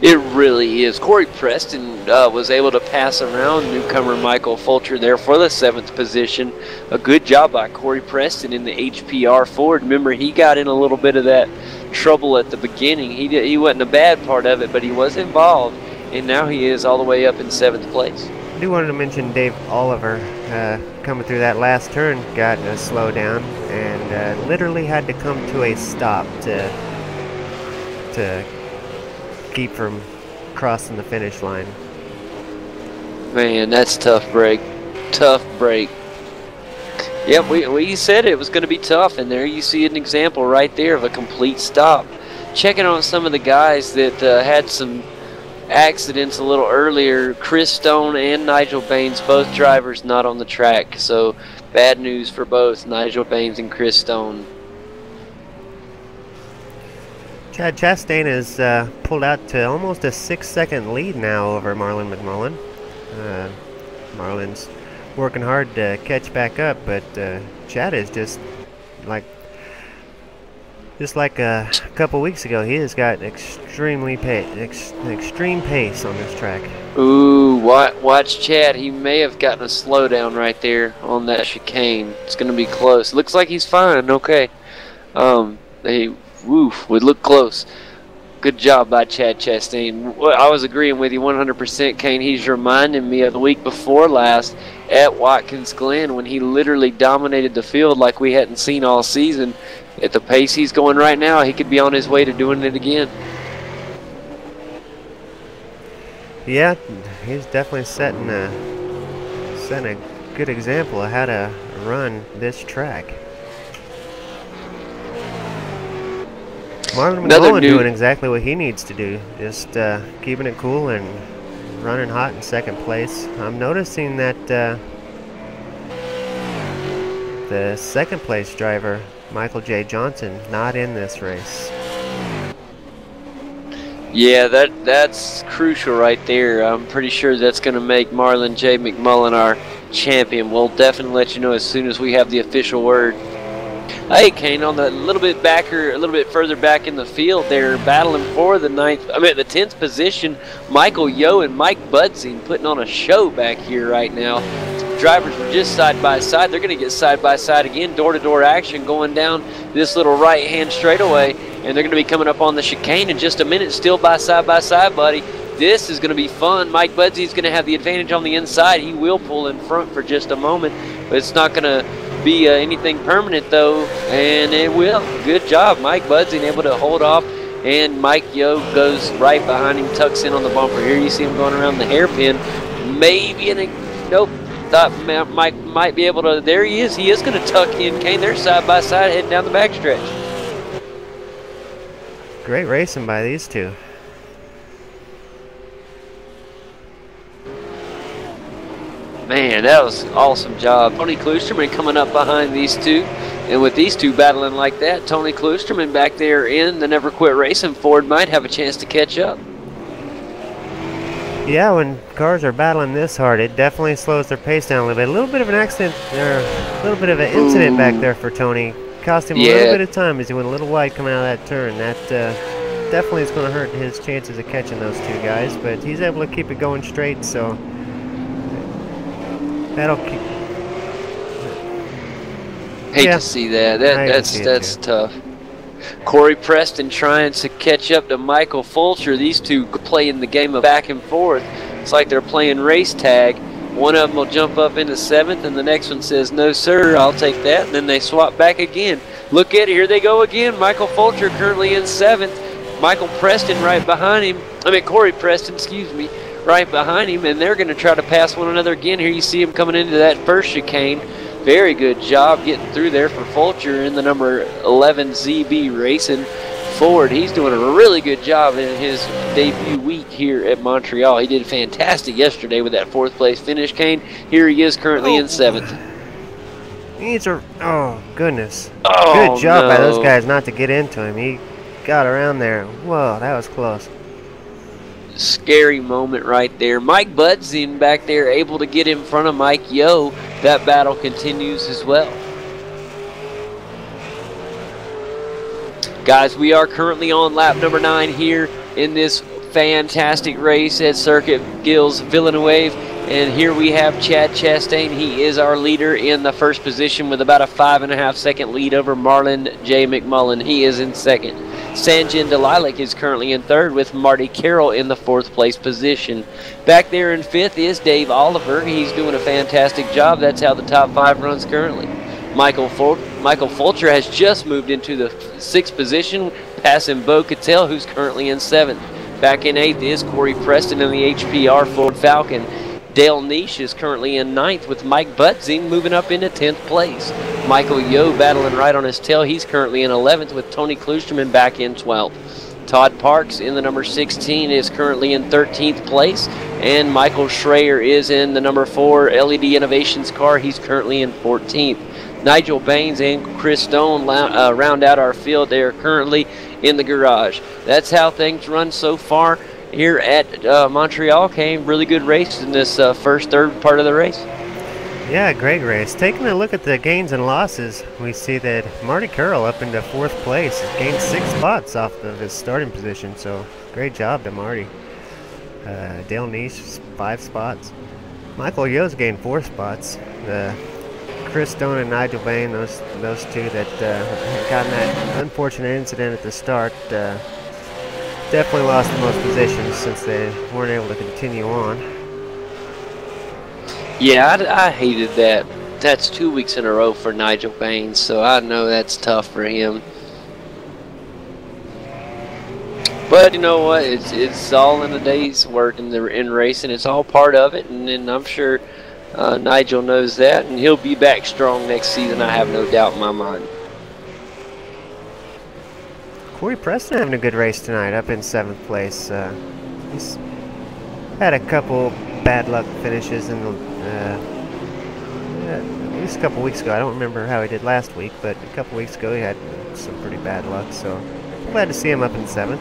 It really is. Corey Preston was able to pass around newcomer Michael Fulcher there for the 7th position. A good job by Corey Preston in the HPR Ford. Remember, he got in a little bit of that trouble at the beginning. He wasn't a bad part of it, but he was involved, and now he is all the way up in 7th place. I do want to mention Dave Oliver coming through that last turn, got a slowdown, and literally had to come to a stop to keep from crossing the finish line. Man, that's tough break. Tough break. Yep, we said it was going to be tough, and there you see an example right there of a complete stop. Checking on some of the guys that had some accidents a little earlier, Chris Stone and Nigel Baines, both drivers not on the track. So bad news for both Nigel Baines and Chris Stone. Chad Chastain has pulled out to almost a 6-second lead now over Marlon McMullen. Marlon's working hard to catch back up, but Chad is just like a couple weeks ago. He has got extreme pace on this track. Ooh, watch Chad. He may have gotten a slowdown right there on that chicane. It's going to be close. Looks like he's fine. Okay. Would look close. Good job by Chad Chastain. I was agreeing with you 100%, Kane. He's reminding me of the week before last at Watkins Glen when he literally dominated the field like we hadn't seen all season. At the pace he's going right now, he could be on his way to doing it again. Yeah, he's definitely setting a good example of how to run this track. Marlon McMullen doing exactly what he needs to do, just keeping it cool and running hot in 2nd place. I'm noticing that the 2nd place driver, Michael J. Johnson, not in this race. Yeah, that's crucial right there. I'm pretty sure that's going to make Marlon J. McMullen our champion. We'll definitely let you know as soon as we have the official word. Hey, Kane, on the little bit further back in the field, they're battling for the 10th position. Michael Yo and Mike Budzing putting on a show back here right now. Drivers were just side by side. They're going to get side by side again, door-to-door action going down this little right-hand straightaway, and they're going to be coming up on the chicane in just a minute. Still by side, buddy. This is going to be fun. Mike Budzing's going to have the advantage on the inside. He will pull in front for just a moment, but it's not going to be anything permanent though, and it will. Good job, Mike Budzing able to hold off, and Mike Yo goes right behind him, tucks in on the bumper. Here you see him going around the hairpin. Maybe nope. Thought Mike might be able to. There he is. He is going to tuck in. Kane, they're side by side heading down the backstretch. Great racing by these two. Man, that was an awesome job. Tony Kloosterman coming up behind these two. And with these two battling like that, Tony Kloosterman back there in the Never Quit Racing Ford might have a chance to catch up. Yeah, when cars are battling this hard, it definitely slows their pace down a little bit. A little bit of an accident, or a little bit of an incident back there for Tony. Cost him a little bit of time as he went a little wide coming out of that turn. That definitely is going to hurt his chances of catching those two guys, but he's able to keep it going straight, so that'll keep... Hate to see that. That's tough. Corey Preston trying to catch up to Michael Fulcher. These two playing the game of back and forth. It's like they're playing race tag. One of them will jump up into 7th, and the next one says, "No, sir, I'll take that." And then they swap back again. Look at it. Here they go again. Michael Fulcher currently in 7th. Michael Preston right behind him. Corey Preston, excuse me, right behind him. And they're going to try to pass one another again. Here you see him coming into that first chicane. Very good job getting through there for Fulcher in the number 11 ZB Racing Ford. He's doing a really good job in his debut week here at Montreal. He did fantastic yesterday with that 4th place finish, Kane. Here he is currently in 7th. Oh, goodness. Oh, good job by those no. guys not to get into him. He got around there. Whoa, that was close. Scary moment right there. Mike Budzin back there able to get in front of Mike Yo. That battle continues as well. Guys, we are currently on lap number 9 here in this fantastic race at Circuit Gilles Villeneuve. And here we have Chad Chastain. He is our leader in the first position with about a 5.5 second lead over Marlon J. McMullen. He is in 2nd. Sanjin Delilac is currently in 3rd with Marty Carroll in the 4th place position. Back there in 5th is Dave Oliver. He's doing a fantastic job. That's how the top 5 runs currently. Michael Fulcher has just moved into the 6th position, passing Bo Cattell, who's currently in 7th. Back in 8th is Corey Preston in the HPR Ford Falcon. Dale Niche is currently in 9th with Mike Budzin moving up into 10th place. Michael Yo battling right on his tail. He's currently in 11th with Tony Klusterman back in 12th. Todd Parks in the number 16 is currently in 13th place. And Michael Schreier is in the number 4 LED Innovations car. He's currently in 14th. Nigel Baines and Chris Stone round out our field. They are currently in the garage. That's how things run so far here at Montreal. Came really good race in this third part of the race. Yeah, great race. Taking a look at the gains and losses, we see that Marty Carroll up into 4th place has gained 6 spots off of his starting position, so great job to Marty. Dale Niche, 5 spots. Michael Yo's gained 4 spots. Chris Stone and Nigel Bain, those two that had gotten that unfortunate incident at the start, definitely lost the most positions since they weren't able to continue on. Yeah, I hated that. That's 2 weeks in a row for Nigel Baines, so I know that's tough for him. But you know what? It's all in a day's work in racing. It's all part of it, and I'm sure Nigel knows that, and he'll be back strong next season. I have no doubt in my mind. Corey Preston having a good race tonight, up in 7th place. He's had a couple bad luck finishes in the at least a couple weeks ago. I don't remember how he did last week, but a couple weeks ago he had some pretty bad luck. So glad to see him up in 7th.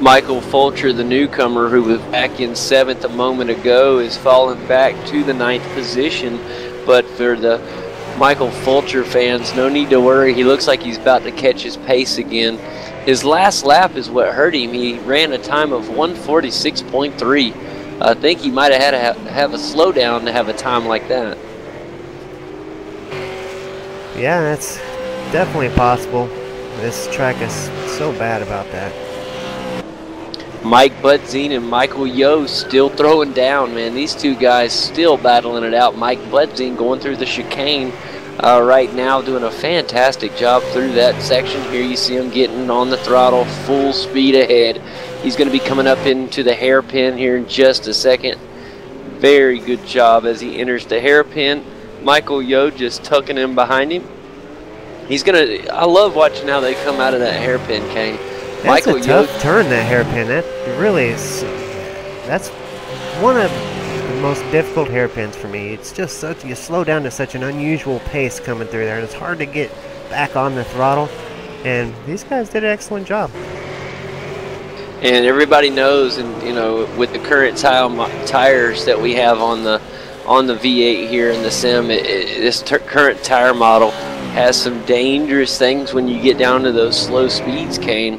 Michael Fulcher, the newcomer who was back in 7th a moment ago, is falling back to the 9th position. But for the Michael Fulcher fans, no need to worry. He looks like he's about to catch his pace again. His last lap is what hurt him. He ran a time of 1:46.3. I think he might have had to have a slowdown to have a time like that. Yeah, that's definitely possible. This track is so bad about that. Mike Budzin and Michael Yo still throwing down, man. These two guys still battling it out. Mike Budzin going through the chicane right now, doing a fantastic job through that section. Here you see him getting on the throttle, full speed ahead. He's going to be coming up into the hairpin here in just a second. Very good job as he enters the hairpin. Michael Yo just tucking him behind him. I love watching how they come out of that hairpin, Kane. That's a tough turn, that hairpin. That really is. That's one of the most difficult hairpins for me. It's just you slow down to such an unusual pace coming through there, and it's hard to get back on the throttle. And these guys did an excellent job. And everybody knows, and you know, with the current tires that we have on the V8 here in the sim, this current tire model has some dangerous things when you get down to those slow speeds, Kane.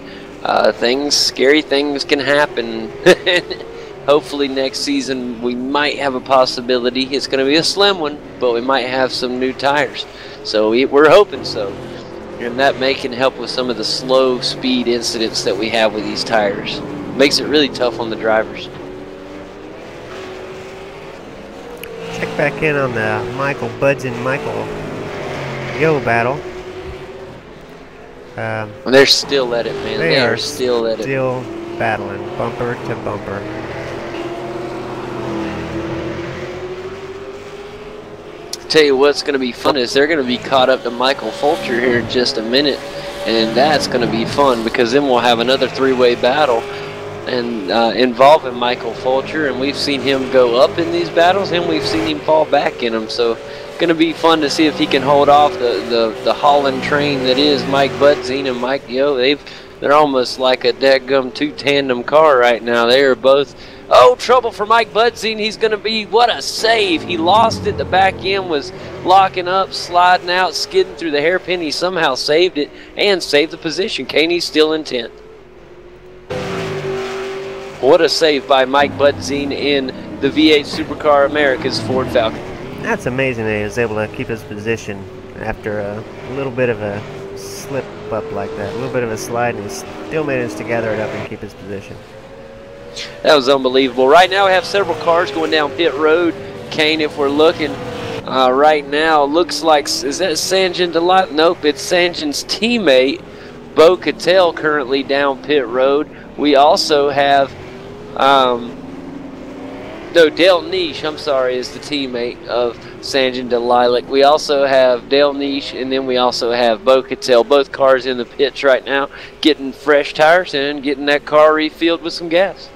Scary things can happen. Hopefully next season we might have a possibility. It's going to be a slim one, but we might have some new tires. So we're hoping so. And that can help with some of the slow speed incidents that we have with these tires. Makes it really tough on the drivers. Check back in on the Michael Buds and Michael Yo battle. They're still at it, man. They are still at it. Still battling, bumper to bumper. Tell you what's going to be fun is they're going to be caught up to Michael Fulcher here in just a minute, and that's going to be fun because then we'll have another three-way battle and involving Michael Fulcher, and we've seen him go up in these battles and we've seen him fall back in them. So going to be fun to see if he can hold off the Holland train that is Mike Budzine and Mike Yo. They're almost like a dadgum two-tandem car right now. They are both. Oh, trouble for Mike Budzine. He's going to be, what a save. He lost it. The back end was locking up, sliding out, skidding through the hairpin. He somehow saved it and saved the position. Kaney's still in 10th. What a save by Mike Budzine in the V8 Supercar America's Ford Falcon. That's amazing that he was able to keep his position after a little bit of a slip up like that. A little bit of a slide, and he still managed to gather it up and keep his position. That was unbelievable. Right now we have several cars going down pit road. Kane, if we're looking right now, looks like, is that Sanjin Delight? Nope, it's Sanjin's teammate, Bo Cattell, currently down pit road. We also have, no, Dale Niche, I'm sorry, is the teammate of Sanjin Delilac. We also have Dale Niche, and then we also have Bo Cattell. Both cars in the pits right now, getting fresh tires and getting that car refilled with some gas.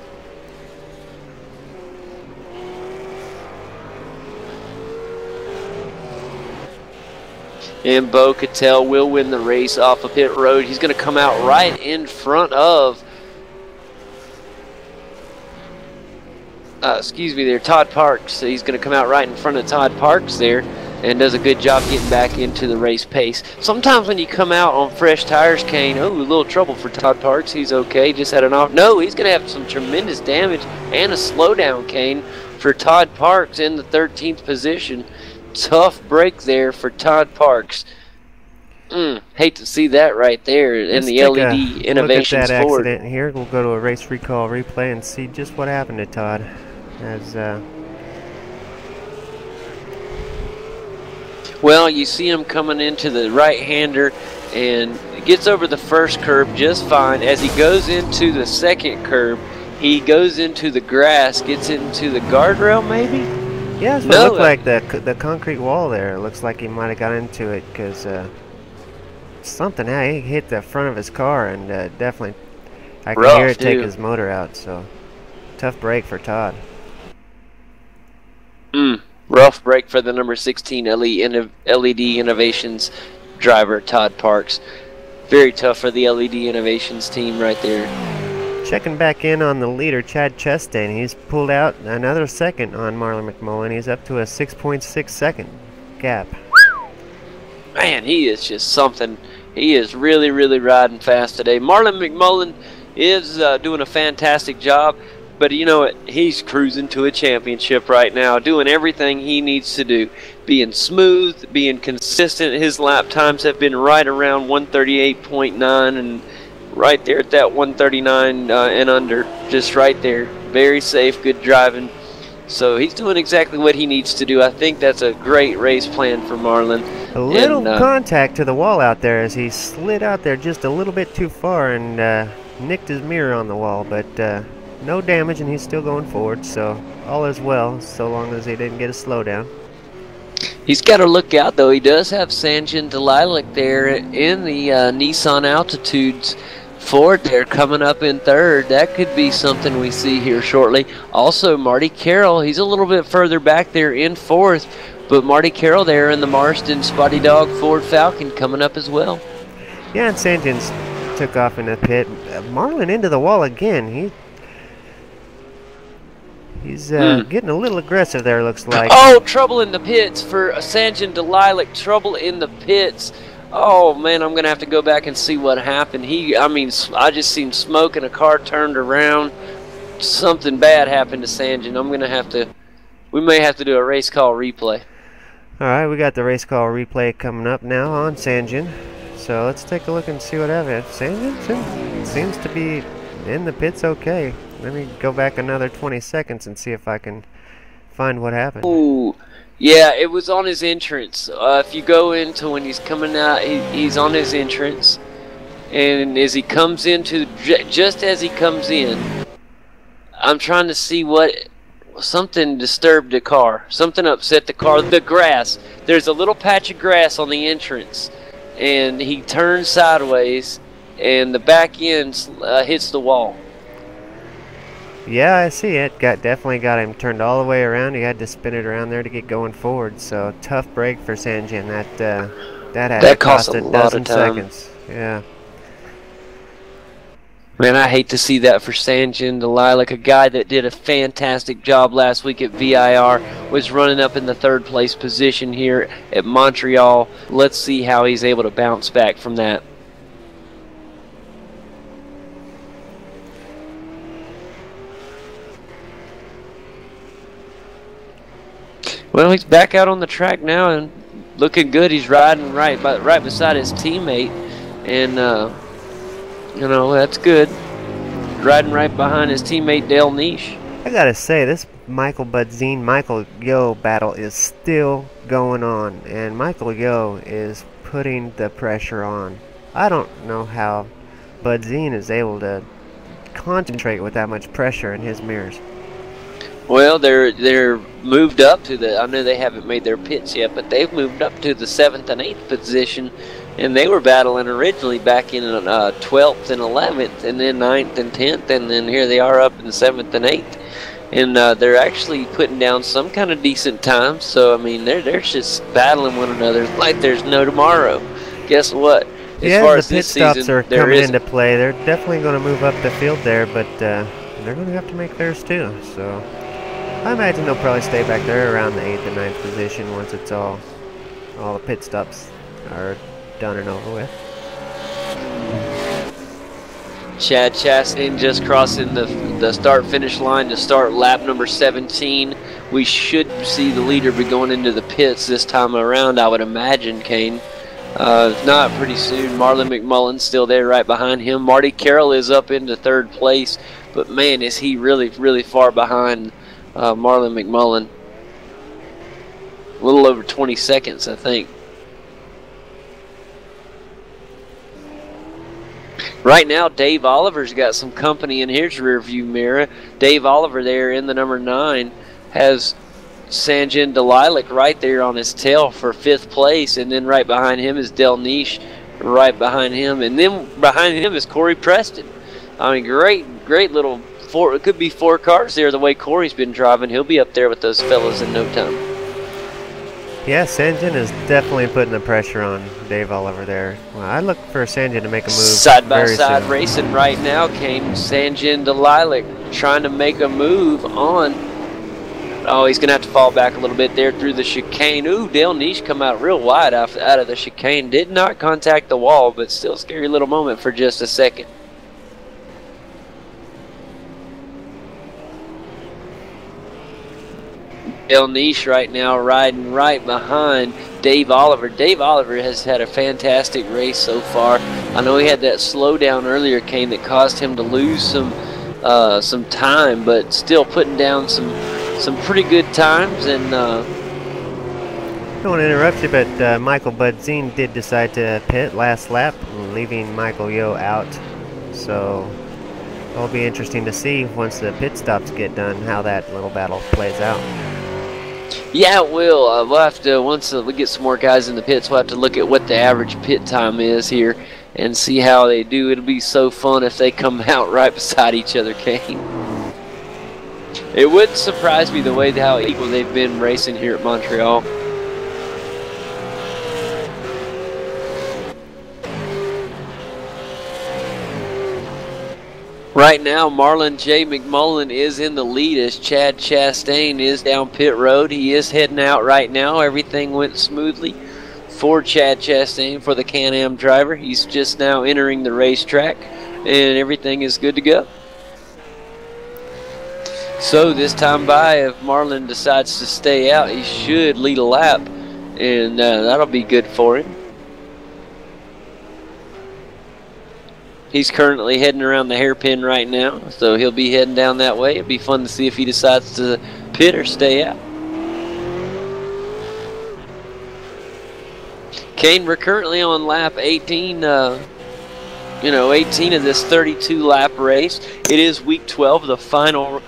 And Bo Cattell will win the race off of pit road. He's going to come out right in front of, Todd Parks. He's going to come out right in front of Todd Parks there and does a good job getting back into the race pace. Sometimes when you come out on fresh tires, Kane, a little trouble for Todd Parks. He's okay, just had an off. No, he's going to have some tremendous damage and a slowdown, Kane, for Todd Parks in the 13th position. Tough break there for Todd Parks. Hate to see that right there in the LED Innovations look at that Ford. accident here. We'll go to a race recall replay and see just what happened to Todd. Well, you see him coming into the right-hander and gets over the first curb just fine. As he goes into the second curb, he goes into the grass, gets into the guardrail maybe? Yeah, it looked like the concrete wall there. It looks like he might have got into it because something. He hit the front of his car and definitely, I can hear it take his motor out. So tough break for Todd. Rough break for the number 16 LED Innovations driver, Todd Parks. Very tough for the LED Innovations team right there. Checking back in on the leader, Chad Chastain. He's pulled out another second on Marlon McMullen. He's up to a 6.6 second gap. Man, he is just something. He is really, really riding fast today. Marlon McMullen is doing a fantastic job, but you know what? He's cruising to a championship right now, doing everything he needs to do. Being smooth, being consistent. His lap times have been right around 138.9 and right there at that 139 and under, just right there. Very safe, good driving. So he's doing exactly what he needs to do. I think that's a great race plan for Marlon. A little contact to the wall out there as he slid out there just a little bit too far and nicked his mirror on the wall, but no damage and he's still going forward, so all is well so long as he didn't get a slowdown. He's got to look out though. He does have Sanjin Delilac there in the Nissan Altitudes Ford there coming up in third. That could be something we see here shortly. Also Marty Carroll, he's a little bit further back there in fourth, but Marty Carroll there in the Marston Spotty Dog Ford Falcon coming up as well. Yeah, and Sanjin's took off in the pit. Marlon into the wall again. He's getting a little aggressive there, looks like. Oh, trouble in the pits for Sanjin Delilac. Trouble in the pits Oh man, I'm gonna have to go back and see what happened. I just seen smoke and a car turned around. Something bad happened to Sanjin. We may have to do a race call replay. Alright, we got the race call replay coming up now on Sanjin. So let's take a look and see what happened. Sanjin seems to be in the pits okay. Let me go back another 20 seconds and see if I can find what happened. Ooh, yeah, it was on his entrance. If you go into when he's coming out, he's on his entrance. And as he comes into, just as he comes in, I'm trying to see something disturbed the car. Something upset the car. The grass. There's a little patch of grass on the entrance. And he turns sideways, and the back end hits the wall. Yeah, I see it. Definitely got him turned all the way around. He had to spin it around there to get going forward. So tough break for Sanjin. That had to cost a dozen seconds. Yeah. Man, I hate to see that for Sanjin Delilac, a guy that did a fantastic job last week at VIR, was running up in the third place position here at Montreal. Let's see how he's able to bounce back from that. Well, he's back out on the track now and looking good. He's riding right beside his teammate, and you know, that's good. Riding right behind his teammate Dale Niche. I gotta say, this Michael Budzine, Michael Yo battle is still going on, and Michael Yo is putting the pressure on. I don't know how Budzine is able to concentrate with that much pressure in his mirrors. Well, they're moved up to the. I know they haven't made their pits yet, but they've moved up to the 7th and 8th position, and they were battling originally back in 12th and 11th, and then 9th and 10th, and then here they are up in 7th and 8th, and they're actually putting down some kind of decent times. So I mean, they're just battling one another like there's no tomorrow. Guess what? As far as the pit stops are coming into play, they're definitely going to move up the field there, but they're going to have to make theirs too. So I imagine they'll probably stay back there around the 8th and 9th position once it's all the pit stops are done and over with. Chad Chastain just crossing the start-finish line to start lap number 17. We should see the leader be going into the pits this time around, I would imagine, Kane. If not, pretty soon. Marlon McMullen's still there right behind him. Marty Carroll is up into 3rd place, but man, is he really, really far behind Marlon McMullen. A little over 20 seconds, I think. Right now, Dave Oliver's got some company in his rearview mirror. Dave Oliver there in the number 9 has Sanjin Delilac right there on his tail for 5th place, and then right behind him is Del Niche, right behind him, and then behind him is Corey Preston. I mean, great little it could be 4 cars there the way Corey's been driving. He'll be up there with those fellas in no time. Yeah, Sanjin is definitely putting the pressure on Dave Oliver there. Well, I look for Sanjin to make a move side-by-side racing right now. Came Sanjin Delilac trying to make a move on. Oh, he's going to have to fall back a little bit there through the chicane. Ooh, Dale Niche come out real wide out of the chicane. Did not contact the wall, but still scary little moment for just a second. Dale Niche right now riding right behind Dave Oliver. Dave Oliver has had a fantastic race so far. I know he had that slowdown earlier, Kane, that caused him to lose some time, but still putting down some pretty good times. And I don't want to interrupt you, but Michael Budzine did decide to pit last lap, leaving Michael Yo out. So it'll be interesting to see once the pit stops get done how that little battle plays out. Yeah, it will. We'll have to, once we get some more guys in the pits, we'll have to look at what the average pit time is here and see how they do. It'll be so fun if they come out right beside each other, Kane. It wouldn't surprise me the way how equal they've been racing here at Montreal. Right now, Marlon J. McMullen is in the lead as Chad Chastain is down pit road. He is heading out right now. Everything went smoothly for Chad Chastain, for the Can-Am driver. He's just now entering the racetrack, and everything is good to go. So this time by, if Marlin decides to stay out, he should lead a lap, and that'll be good for him. He's currently heading around the hairpin right now, so he'll be heading down that way. It'll be fun to see if he decides to pit or stay out. Kane, we're currently on lap 18, 18 of this 32-lap race. It is week 12, the final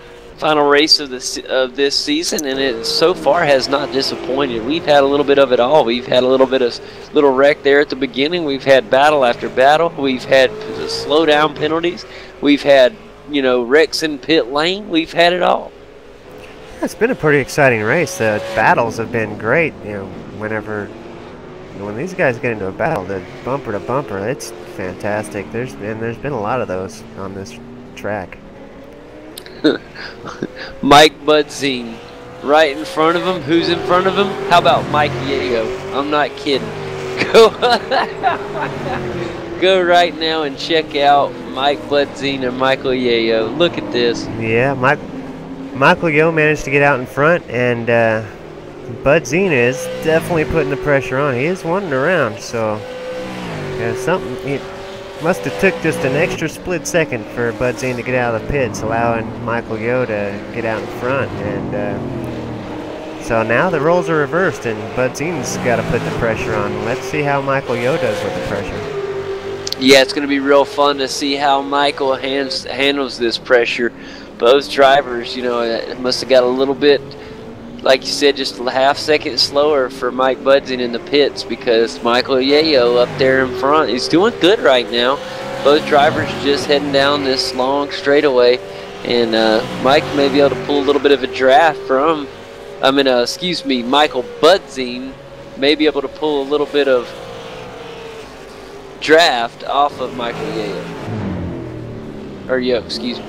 race of this season, and it so far has not disappointed. We've had a little bit of it all. We've had a little bit of little wreck there at the beginning. We've had battle after battle. We've had slow down penalties. We've had wrecks in pit lane. We've had it all. It's been a pretty exciting race. The battles have been great. When these guys get into a battle, the bumper to bumper, it's fantastic. There's been a lot of those on this track. Mike Budzine right in front of him. Who's in front of him? How about Mike Yago? I'm not kidding. Go right now and check out Mike Budzine and Michael Yago. Look at this. Yeah, Michael Yeo managed to get out in front, and Budzine is definitely putting the pressure on. He is wanting around, so it must have took just an extra split second for Budzine to get out of the pits, allowing Michael Yeo to get out in front. And so now the roles are reversed, and Budzine's got to put the pressure on. Let's see how Michael Yeo does with the pressure. Yeah, it's going to be real fun to see how Michael handles this pressure. Both drivers, must have got a little bit, like you said, just a half second slower for Mike Budzine in the pits, because Michael Yayo up there in front, he's doing good right now. Both drivers just heading down this long straightaway, and Mike may be able to pull a little bit of a draft from, Michael Budzine may be able to pull a little bit of draft off of Michael Yayo. Or Yo, excuse me.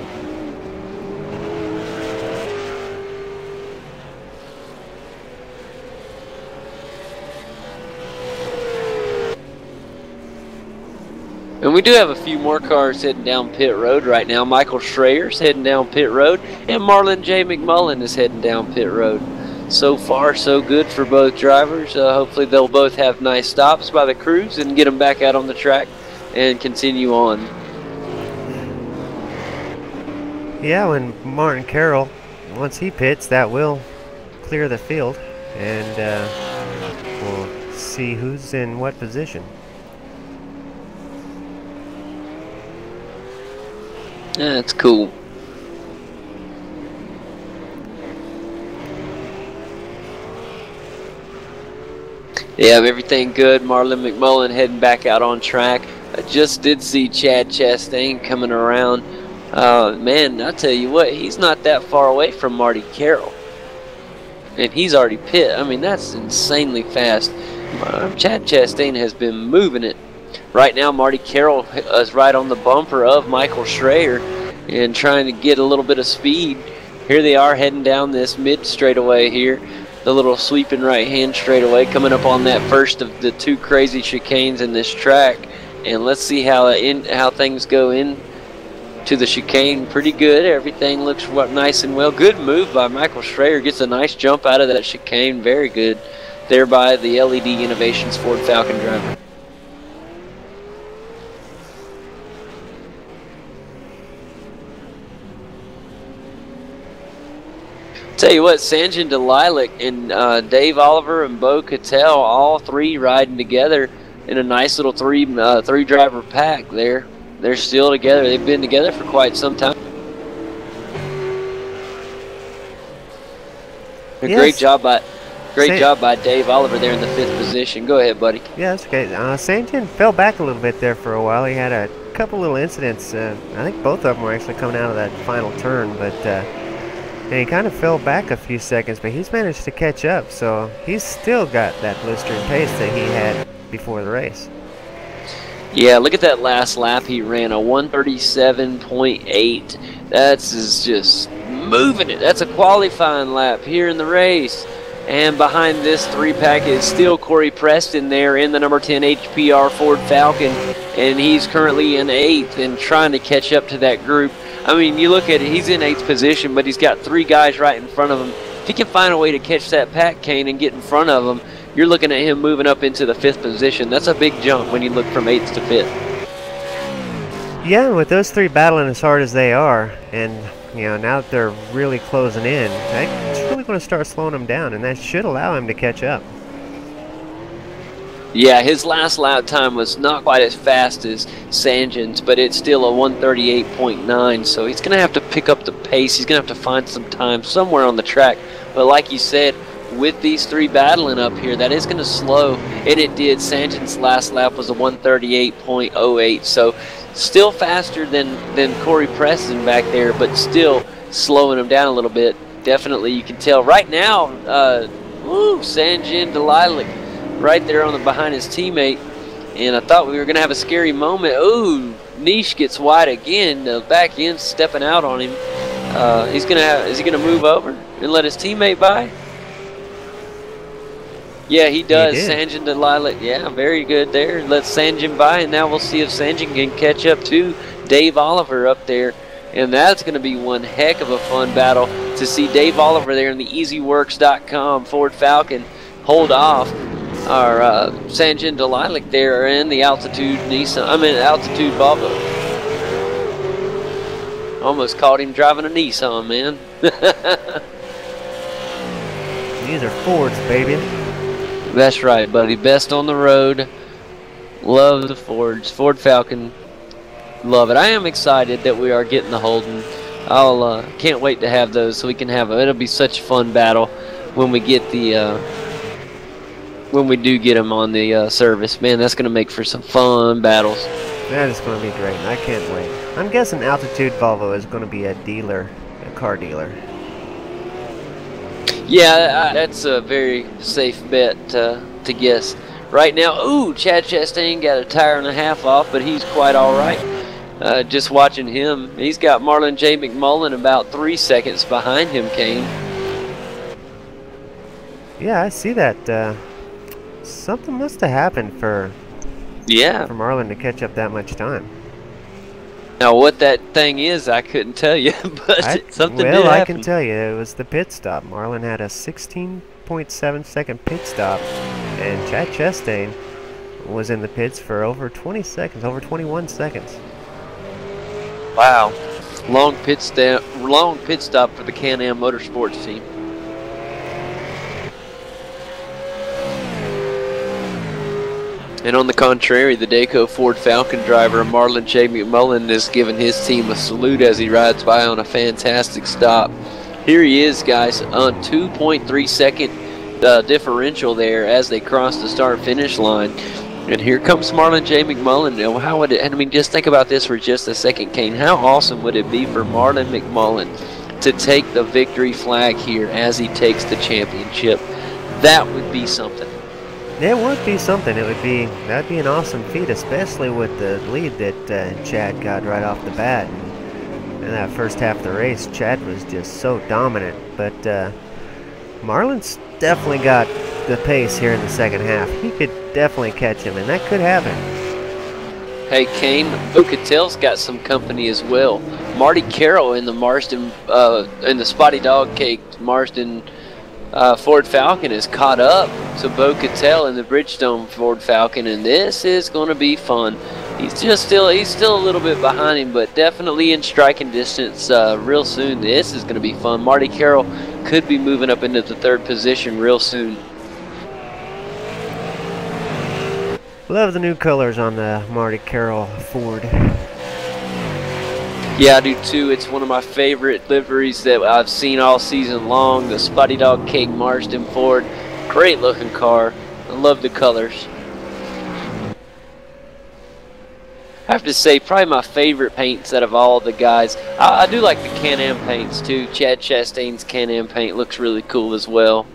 And we do have a few more cars heading down pit road right now. Michael Schreier's heading down pit road, and Marlon J. McMullen is heading down pit road. So far, so good for both drivers. Hopefully they'll both have nice stops by the crews and get them back out on the track and continue on. Yeah, when Martin Carroll, once he pits, that will clear the field, and we'll see who's in what position. Yeah, that's cool. Yeah, everything good. Marlon McMullen heading back out on track. I just did see Chad Chastain coming around. Man, I'll tell you what, he's not that far away from Marty Carroll. And he's already pit. I mean, that's insanely fast. Chad Chastain has been moving it. Right now, Marty Carroll is right on the bumper of Michael Schreier and trying to get a little bit of speed. Here they are heading down this mid straightaway here. The little sweeping right-hand straightaway coming up on that first of the two crazy chicanes in this track. And let's see how things go in to the chicane. Pretty good. Everything looks nice and well. Good move by Michael Schreier. Gets a nice jump out of that chicane. Very good. Thereby the LED Innovations Ford Falcon driver. Tell you what, Sanjay Delilac and Dave Oliver and Bo Cattell, all three riding together in a nice little three driver pack there. They're still together. They've been together for quite some time. Yes. Great job by Dave Oliver there in the 5th position. Go ahead, buddy. Yeah, that's okay. Sanjay fell back a little bit there for a while. He had a couple little incidents. I think both of them were actually coming out of that final turn, but and he kind of fell back a few seconds, but he's managed to catch up, so he's still got that blistering pace that he had before the race. Yeah, look at that last lap. He ran a 137.8. That's just moving it. That's a qualifying lap here in the race. And behind this 3-pack is still Corey Preston there in the number 10 HPR Ford Falcon, and he's currently in 8th and trying to catch up to that group. I mean, you look at it, he's in 8th position, but he's got 3 guys right in front of him. If he can find a way to catch that pack, Kane, and get in front of him, you're looking at him moving up into the 5th position. That's a big jump when you look from 8th to 5th. Yeah, with those 3 battling as hard as they are, and now that they're really closing in, that's really going to start slowing him down, and that should allow him to catch up. Yeah, his last lap time was not quite as fast as Sanjin's, but it's still a 138.9, so he's going to have to pick up the pace. He's going to have to find some time somewhere on the track. But like you said, with these 3 battling up here, that is going to slow, and it did. Sanjin's last lap was a 138.08, so still faster than Corey Preston back there, but still slowing him down a little bit. Definitely, you can tell right now, Sanjin Delilah right there on the behind his teammate, and I thought we were going to have a scary moment. Ooh, Niche gets wide again. The back end stepping out on him. Is he going to move over and let his teammate by? Yeah, he does. Sanjin Delilah, yeah, very good there. Let's Sanjin by, and now we'll see if Sanjin can catch up to Dave Oliver up there. And that's going to be one heck of a fun battle to see Dave Oliver there in the EasyWorks.com Ford Falcon hold off our Sanjin Delilah there in the Altitude Altitude Volvo. Almost caught him driving a Nissan, man. These are Fords, baby. That's right, buddy. Best on the road. Love the Fords. Ford Falcon. Love it. I am excited that we are getting the Holden. I'll can't wait to have those so we can have them. It'll be such a fun battle when we get the when we do get them on the service. Man, that's going to make for some fun battles. That is going to be great. I can't wait. I'm guessing Altitude Volvo is going to be a dealer, a car dealer. Yeah, that's a very safe bet to guess. Right now, ooh, Chad Chastain got a tire and a half off, but he's quite all right. Just watching him, he's got Marlon J. McMullen about 3 seconds behind him, Kane. Yeah, I see that. Something must have happened for Marlon to catch up that much time. Now, what that thing is, I couldn't tell you, but something did happen. Well, I can tell you, it was the pit stop. Marlon had a 16.7 second pit stop, and Chad Chastain was in the pits for over 20 seconds, over 21 seconds. Wow. Long pit stop for the Can-Am Motorsports team. And on the contrary, the Dayco Ford Falcon driver, Marlon J. McMullen, is giving his team a salute as he rides by on a fantastic stop. Here he is, guys, on 2.3 second differential there as they cross the start-finish line. And here comes Marlon J. McMullen. Now, how would it, I mean, just think about this for just a second, Kane. How awesome would it be for Marlon McMullen to take the victory flag here as he takes the championship? That would be something. It would be something. That'd be an awesome feat, especially with the lead that Chad got right off the bat. And in that first half of the race, Chad was just so dominant. But Marlon's definitely got the pace here in the second half. He could definitely catch him, and that could happen. Hey, Kane, Bucatel's got some company as well. Marty Carroll in the Marsden, in the Spotty Dog Cake Marsden Ford Falcon is caught up to Bucatel in the Bridgestone Ford Falcon, and this is going to be fun. He's still a little bit behind him, but definitely in striking distance real soon. This is going to be fun. Marty Carroll could be moving up into the 3rd position real soon. Love the new colors on the Marty Carroll Ford. Yeah, I do too. It's one of my favorite liveries that I've seen all season long. The Spotty Dog Cake Marsden Ford. Great looking car. I love the colors. I have to say, probably my favorite paints out of all the guys. I do like the Can-Am paints too. Chad Chastain's Can-Am paint looks really cool as well.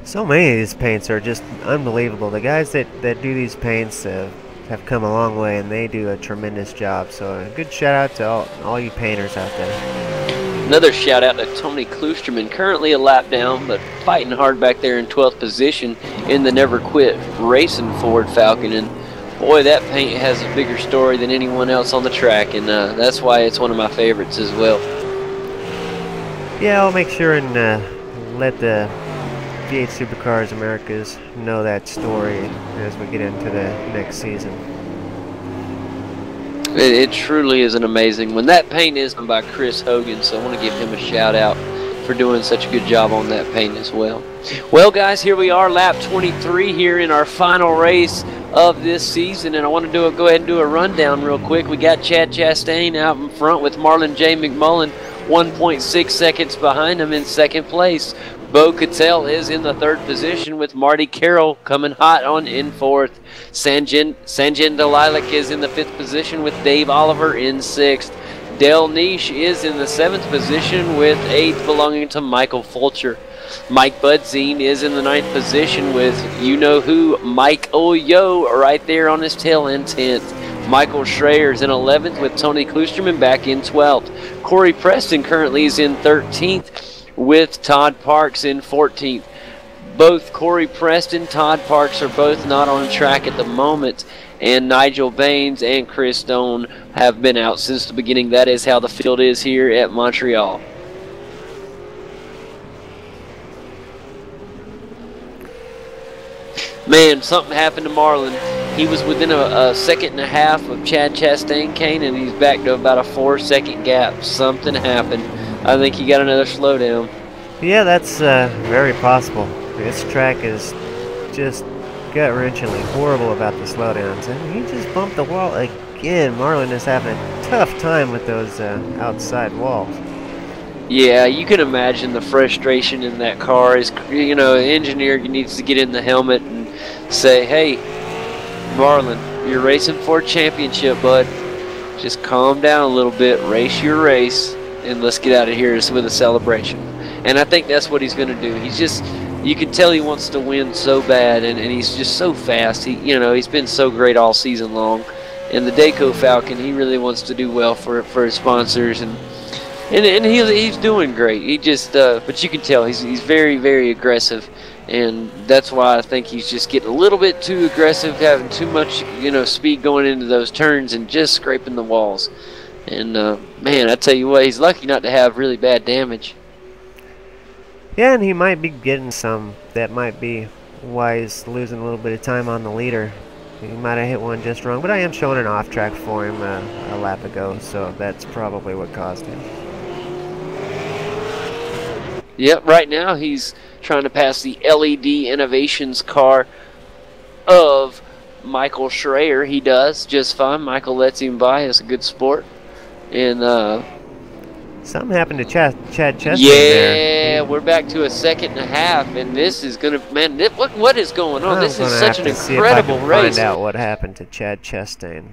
So many of these paints are just unbelievable. The guys that do these paints have come a long way, and they do a tremendous job. So a good shout out to all you painters out there. Another shout out to Tony Klusterman, currently a lap down, but fighting hard back there in 12th position in the Never Quit Racing Ford Falcon. And boy, that paint has a bigger story than anyone else on the track, and that's why it's one of my favorites as well. Yeah, I'll make sure and let the V8 Supercars Americas know that story as we get into the next season. It truly is an amazing one. That paint is done by Chris Hogan, so I want to give him a shout out for doing such a good job on that paint as well. Well, guys, here we are, lap 23 here in our final race of this season, and I want to go ahead and do a rundown real quick. We got Chad Chastain out in front with Marlon J. McMullen 1.6 seconds behind him in second place. Bo Cattell is in the third position with Marty Carroll coming hot on in fourth. Sanjin Delilac is in the fifth position with Dave Oliver in sixth. Dale Niche is in the seventh position with eighth belonging to Michael Fulcher. Mike Budzine is in the ninth position with you-know-who, Mike Oyo, right there on his tail end 10th. Michael Schreier is in 11th with Tony Klusterman back in 12th. Corey Preston currently is in 13th with Todd Parks in 14th. Both Corey Preston, Todd Parks are both not on track at the moment, and Nigel Baines and Chris Stone have been out since the beginning. That is how the field is here at Montreal. Man, something happened to Marlon. He was within a second and a half of Chad Chastain, Kane, and he's back to about a 4-second gap. Something happened. I think he got another slowdown. Yeah, that's very possible. This track is just gut-wrenchingly horrible about the slowdowns. And he just bumped the wall again. Marlon is having a tough time with those outside walls. Yeah, you can imagine the frustration in that car. Is, you know, the engineer needs to get in the helmet and say, hey, Marlon, you're racing for a championship, bud. Just calm down a little bit, race your race, and let's get out of here with a celebration. And I think that's what he's going to do. He's just, you can tell he wants to win so bad, and he's just so fast. He's been so great all season long. And the Dayco Falcon, he really wants to do well for his sponsors, and he's doing great. He just, but you can tell he's very, very aggressive, and that's why I think he's just getting a little bit too aggressive, having too much, speed going into those turns and just scraping the walls. And man, I tell you what, he's lucky not to have really bad damage. Yeah, and he might be getting some. That might be why he's losing a little bit of time on the leader. He might have hit one just wrong, but I am showing an off track for him a lap ago, so that's probably what caused him. Yep, right now he's trying to pass the LED Innovations car of Michael Schreier. He does just fine. Michael lets him by. It's a good sport. And something happened to Chad Cheston there. Yeah, we're we're back to a second and a half, and this is gonna, man, what is going on? This is such an incredible race. Find out what happened to Chad Chastain.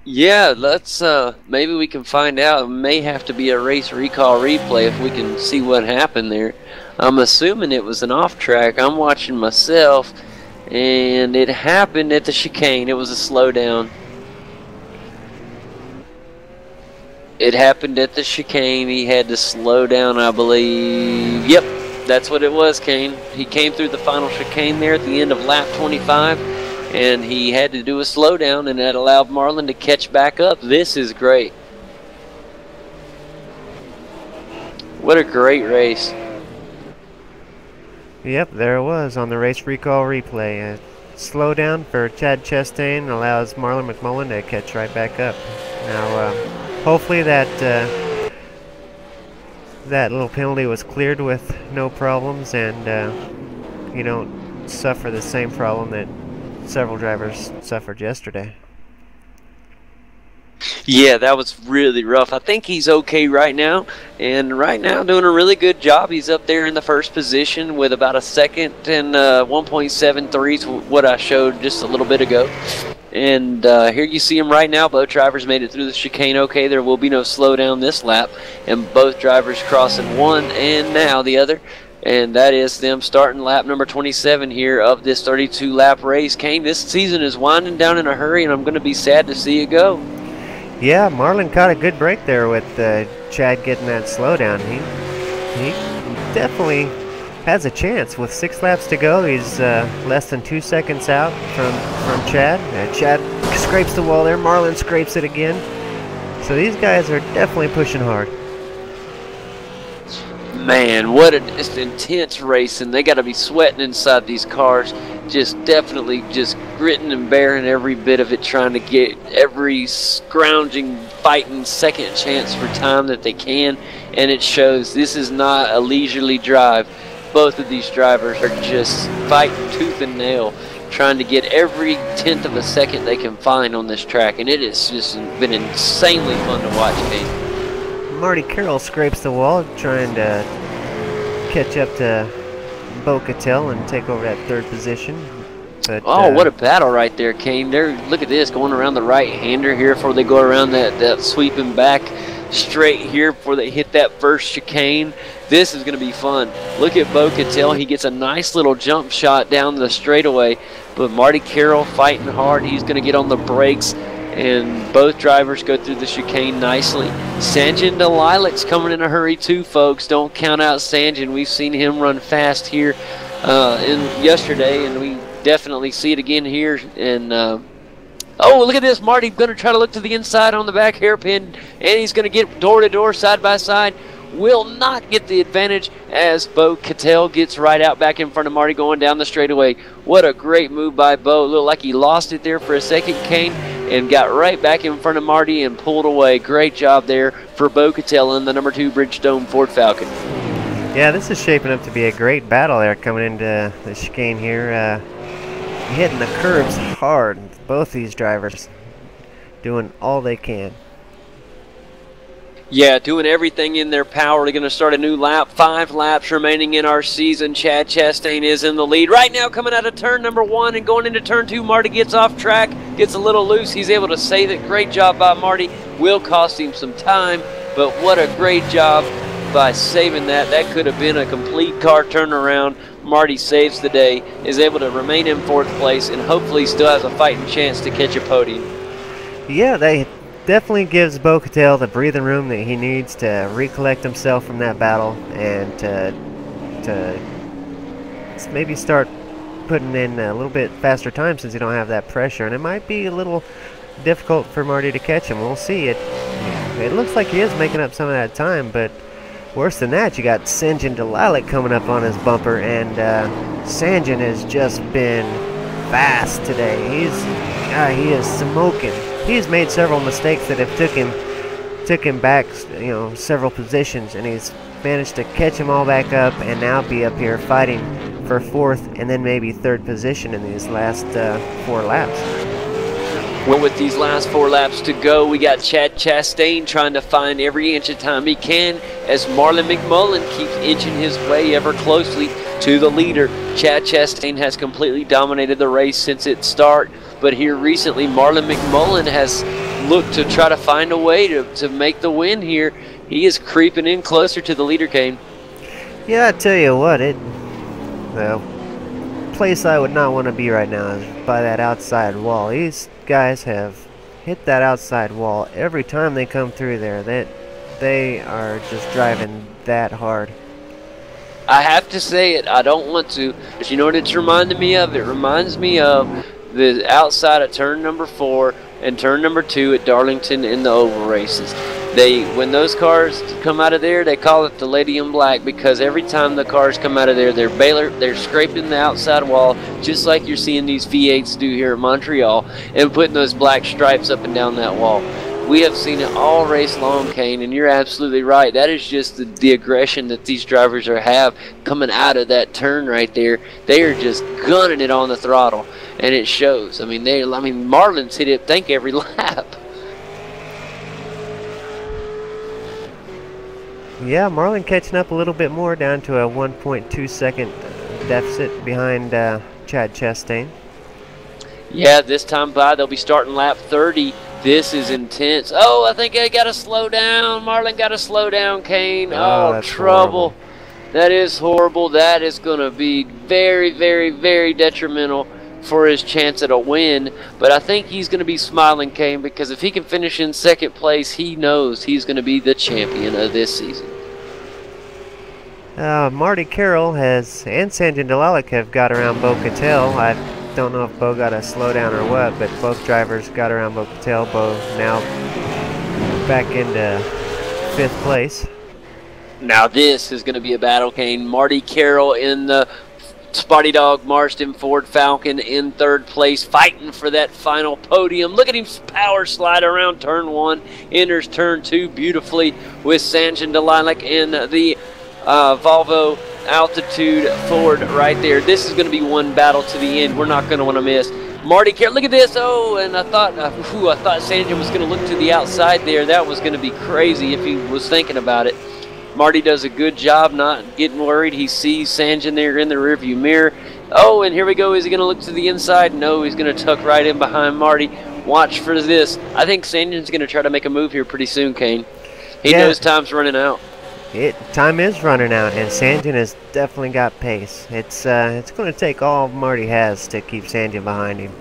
Yeah, let's maybe we can find out. It may have to be a race recall replay if we can see what happened there. I'm assuming it was an off track. I'm watching myself, and it happened at the chicane. It was a slowdown. It happened at the chicane. He had to slow down, I believe. Yep, that's what it was, Kane. He came through the final chicane there at the end of lap 25, and he had to do a slowdown, and that allowed Marlon to catch back up. This is great. What a great race. Yep, there it was on the race recall replay. A slowdown for Chad Chastain allows Marlon McMullen to catch right back up. Now, hopefully that little penalty was cleared with no problems, and you don't suffer the same problem that several drivers suffered yesterday. Yeah, that was really rough. I think he's okay right now, and right now doing a really good job. He's up there in the first position with about a second and 1.73 is what I showed just a little bit ago. And here you see him right now. Both drivers made it through the chicane okay. There will be no slowdown this lap, and both drivers crossing one and now the other. And that is them starting lap number 27 here of this 32-lap race. Kane, this season is winding down in a hurry, and I'm going to be sad to see it go. Yeah, Marlin caught a good break there with Chad getting that slowdown. He definitely has a chance. With 6 laps to go, he's less than 2 seconds out from Chad. Chad scrapes the wall there. Marlin scrapes it again. So these guys are definitely pushing hard. Man, what an intense racing. They got to be sweating inside these cars. Just definitely just gritting and bearing every bit of it, trying to get every scrounging, fighting second chance for time that they can. And it shows this is not a leisurely drive. Both of these drivers are just fighting tooth and nail, trying to get every 1/10 of a second they can find on this track. And it has just been insanely fun to watch, Kate. Marty Carroll scrapes the wall, trying to catch up to Bo Cattell and take over that 3rd position. But, what a battle right there, Kane. Look at this, going around the right-hander here before they go around that sweeping back straight here before they hit that first chicane. This is going to be fun. Look at Bo Cattell. He gets a nice little jump shot down the straightaway, but Marty Carroll fighting hard. He's going to get on the brakes, and both drivers go through the chicane nicely. Sanjin Delilac's coming in a hurry too, folks. Don't count out Sanjin. We've seen him run fast here yesterday, and we definitely see it again here. And oh, look at this. Marty going to try to look to the inside on the back hairpin, and he's going to get door-to-door, side-by-side. Will not get the advantage as Bo Cattell gets right out back in front of Marty going down the straightaway. What a great move by Bo. Looked like he lost it there for a second, Kane, and got right back in front of Marty and pulled away. Great job there for Bo Cattell in the number 2 Bridgestone Ford Falcon. Yeah, this is shaping up to be a great battle there coming into the chicane here. Hitting the curves hard. Both these drivers doing all they can. Yeah, doing everything in their power. They're going to start a new lap. 5 laps remaining in our season. Chad Chastain is in the lead. Right now coming out of turn number 1 and going into turn 2, Marty gets off track, gets a little loose. He's able to save it. Great job by Marty. Will cost him some time, but what a great job by saving that. That could have been a complete car turnaround. Marty saves the day, is able to remain in 4th place, and hopefully still has a fighting chance to catch a podium. Yeah, they definitely gives Bo Cattell the breathing room that he needs to recollect himself from that battle and to maybe start putting in a little bit faster time since you don't have that pressure. And it might be a little difficult for Marty to catch him. We'll see. It looks like he is making up some of that time, but worse than that, you got Sanjin Delilac coming up on his bumper, and Sanjin has just been fast today. He is smoking. He's made several mistakes that have took him back, several positions, and he's managed to catch them all back up and now be up here fighting for 4th and then maybe 3rd position in these last 4 laps. Well, with these last 4 laps to go, we got Chad Chastain trying to find every inch of time he can as Marlon McMullen keeps inching his way ever closely to the leader. Chad Chastain has completely dominated the race since its start, but here recently Marlon McMullen has looked to try to find a way to make the win here. He is creeping in closer to the leader, Kane. Yeah, I tell you what, the place I would not want to be right now is by that outside wall. These guys have hit that outside wall every time they come through there. They are just driving that hard. I have to say it, I don't want to, but you know what it's reminding me of? It reminds me of the outside of turn number 4 and turn number 2 at Darlington in the oval races. When those cars come out of there, they call it the Lady in Black, because every time the cars come out of there, they're scraping the outside wall, just like you're seeing these V8s do here at Montreal, and putting those black stripes up and down that wall. We have seen it all race long, Kane, and you're absolutely right. That is just the aggression that these drivers have coming out of that turn right there. They are just gunning it on the throttle, and it shows. Marlin's hit it, every lap. Yeah, Marlin catching up a little bit more, down to a 1.2 second deficit behind Chad Chastain. Yeah, this time they'll be starting lap 30. This is intense. Oh, I think I got to slow down. Marlin got to slow down, Kane. Oh, trouble. Horrible. That is horrible. That is going to be very, very, very detrimental for his chance at a win, but I think he's going to be smiling, Kane, because if he can finish in second place, he knows he's going to be the champion of this season. Marty Carroll and Sanjin Dalalik have got around Bo Cattell. I don't know if Bo got a slowdown or what, but both drivers got around Bo Cattell. Bo now back into 5th place. Now this is going to be a battle, Kane. Marty Carroll in the Spotty Dog Marston Ford Falcon in 3rd place, fighting for that final podium. Look at him power slide around turn 1, enters turn 2 beautifully with Sanjin Dalalik in the Volvo Altitude Ford right there. This is going to be one battle to the end. We're not going to want to miss. Marty Carroll, look at this. Oh, and I thought Sanjin was going to look to the outside there. That was going to be crazy if he was thinking about it. Marty does a good job not getting worried. He sees Sanjin there in the rearview mirror. Oh, and here we go. Is he going to look to the inside? No, he's going to tuck right in behind Marty. Watch for this. I think Sanjin's going to try to make a move here pretty soon, Kane. He knows time's running out. Time is running out, and Sanjin has definitely got pace. It's going to take all Marty has to keep Sanjin behind him.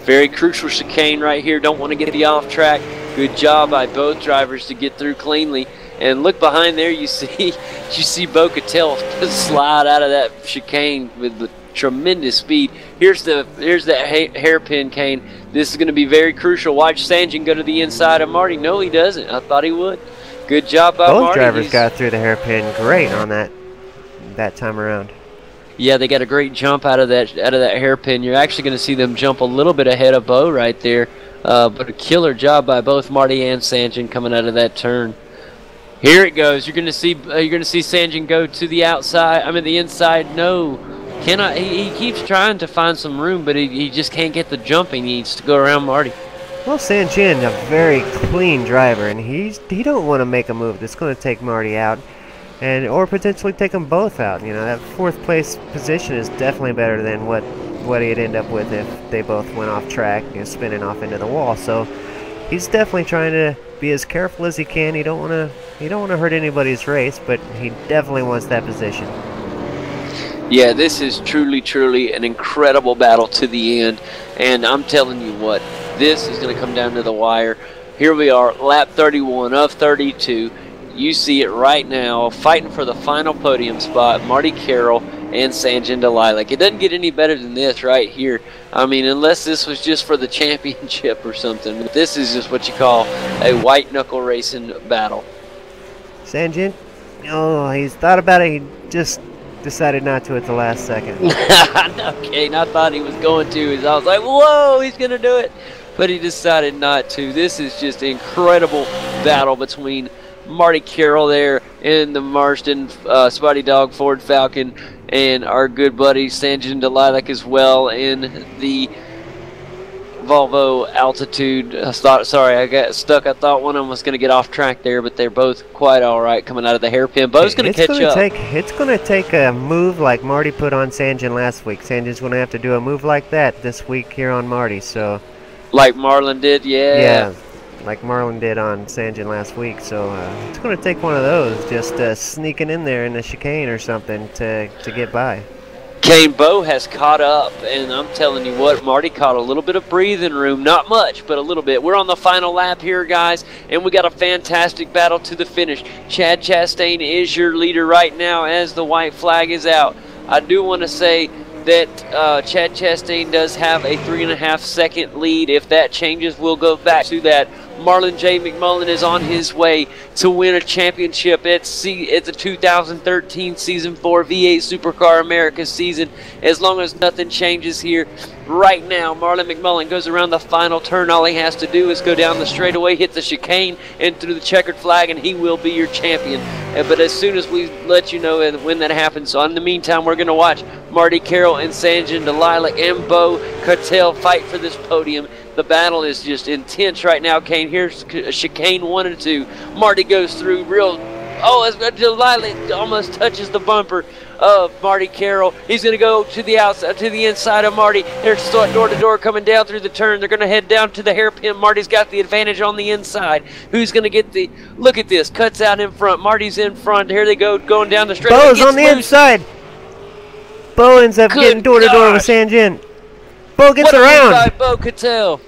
Very crucial chicane right here. Don't want to get the off track. Good job by both drivers to get through cleanly. And look behind there. You see Bo Cattell slide out of that chicane with tremendous speed. Here's that hairpin, Kane. This is going to be very crucial. Watch Sanjin go to the inside of Marty. No, he doesn't. I thought he would. Good job by Marty. Both drivers got through the hairpin great on that time around. Yeah, they got a great jump out of that hairpin. You're actually going to see them jump a little bit ahead of Bo right there. But a killer job by both Marty and Sanjin coming out of that turn. Here it goes. You're going to see Sanjin go to the outside. I mean the inside. No, cannot. He keeps trying to find some room, but he just can't get the jump he needs to go around Marty. Well, Sanjin, a very clean driver, and he don't want to make a move that's going to take Marty out, or potentially take them both out. You know, that 4th place position is definitely better than what he'd end up with if they both went off track, spinning off into the wall. So he's definitely trying to be as careful as he can. He don't want to hurt anybody's race, but he definitely wants that position. Yeah, this is truly an incredible battle to the end, and I'm telling you what. This is going to come down to the wire. Here we are, lap 31 of 32. You see it right now, fighting for the final podium spot, Marty Carroll and Sanjin Dalalik. It doesn't get any better than this right here. I mean, unless this was just for the championship or something. But this is just what you call a white-knuckle racing battle. Sanjin, he's thought about it. He just decided not to at the last second. Okay, I thought he was going to. I was like, whoa, he's going to do it. But he decided not to. This is just an incredible battle between Marty Carroll there in the Marston Spotty Dog Ford Falcon and our good buddy Sanjin Dalalik as well in the Volvo Altitude. Sorry, I got stuck. I thought one of them was going to get off track there, but they're both quite all right coming out of the hairpin. Bo's going to catch up. It's going to take a move like Marty put on Sanjin last week. Sanjin's going to have to do a move like that this week here on Marty. So, like Marlon did, yeah, like Marlon did on Sanjin last week. So it's going to take one of those, just sneaking in there in the chicane or something to get by. Kane, Bo has caught up, and I'm telling you what, Marty caught a little bit of breathing room. Not much, but a little bit. We're on the final lap here, guys, and we got a fantastic battle to the finish. Chad Chastain is your leader right now as the white flag is out. I do want to say that Chad Chastain does have a 3.5-second lead. If that changes, we'll go back to that. Marlon J. McMullen is on his way to win a championship at the 2013 Season 4 V8 Supercar America season. As long as nothing changes here right now, Marlon McMullen goes around the final turn. All he has to do is go down the straightaway, hit the chicane, and through the checkered flag, and he will be your champion. But as soon as we let you know when that happens, so in the meantime, we're going to watch Marty Carroll and Sanjin Dalalik and Bo Cattell fight for this podium. The battle is just intense right now, Kane. Here's chicane 1 and 2. Marty goes through real. Oh, Dalalik almost touches the bumper of Marty Carroll. He's going to go to the outside, to the inside of Marty. They're door to door coming down through the turn. They're going to head down to the hairpin. Marty's got the advantage on the inside. Who's going to get the? Look at this. Cuts out in front. Marty's in front. Here they go, going down the straight. Bo's on the inside. Bo ends up getting door to door with Sanjin. Bo gets What a win by around. Bo Cattell.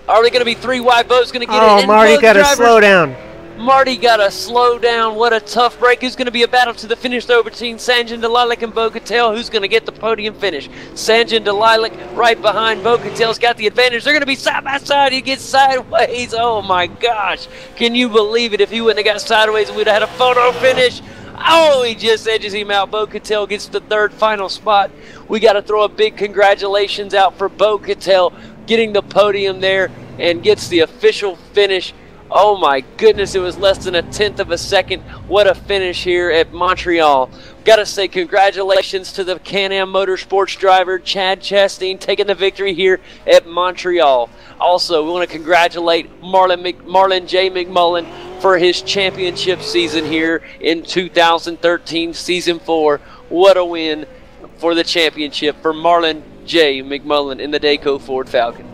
Are they going to be 3 wide? Bo's going to get it. Oh, And Marty both got a drivers- slow down. Marty got a slow down. What a tough break. It's going to be a battle to the finish though between Sanjay Delilac and Bo Cattell. Who's going to get the podium finish? Sanjay Delilac right behind Bo Cattell's got the advantage. They're going to be side by side. He gets sideways. Oh my gosh. Can you believe it? If he wouldn't have got sideways, we'd have had a photo finish. Oh, he just edges him out. Bo Cattell gets the 3rd final spot. We got to throw a big congratulations out for Bo Cattell getting the podium there and gets the official finish. Oh my goodness, it was less than a 1/10 of a second. What a finish here at Montreal. Gotta say congratulations to the Can-Am Motorsports driver, Chad Chastain, taking the victory here at Montreal. Also, we want to congratulate Marlon J. McMullen for his championship season here in 2013 Season 4. What a win for the championship for Marlon J. McMullen in the Dayco Ford Falcon.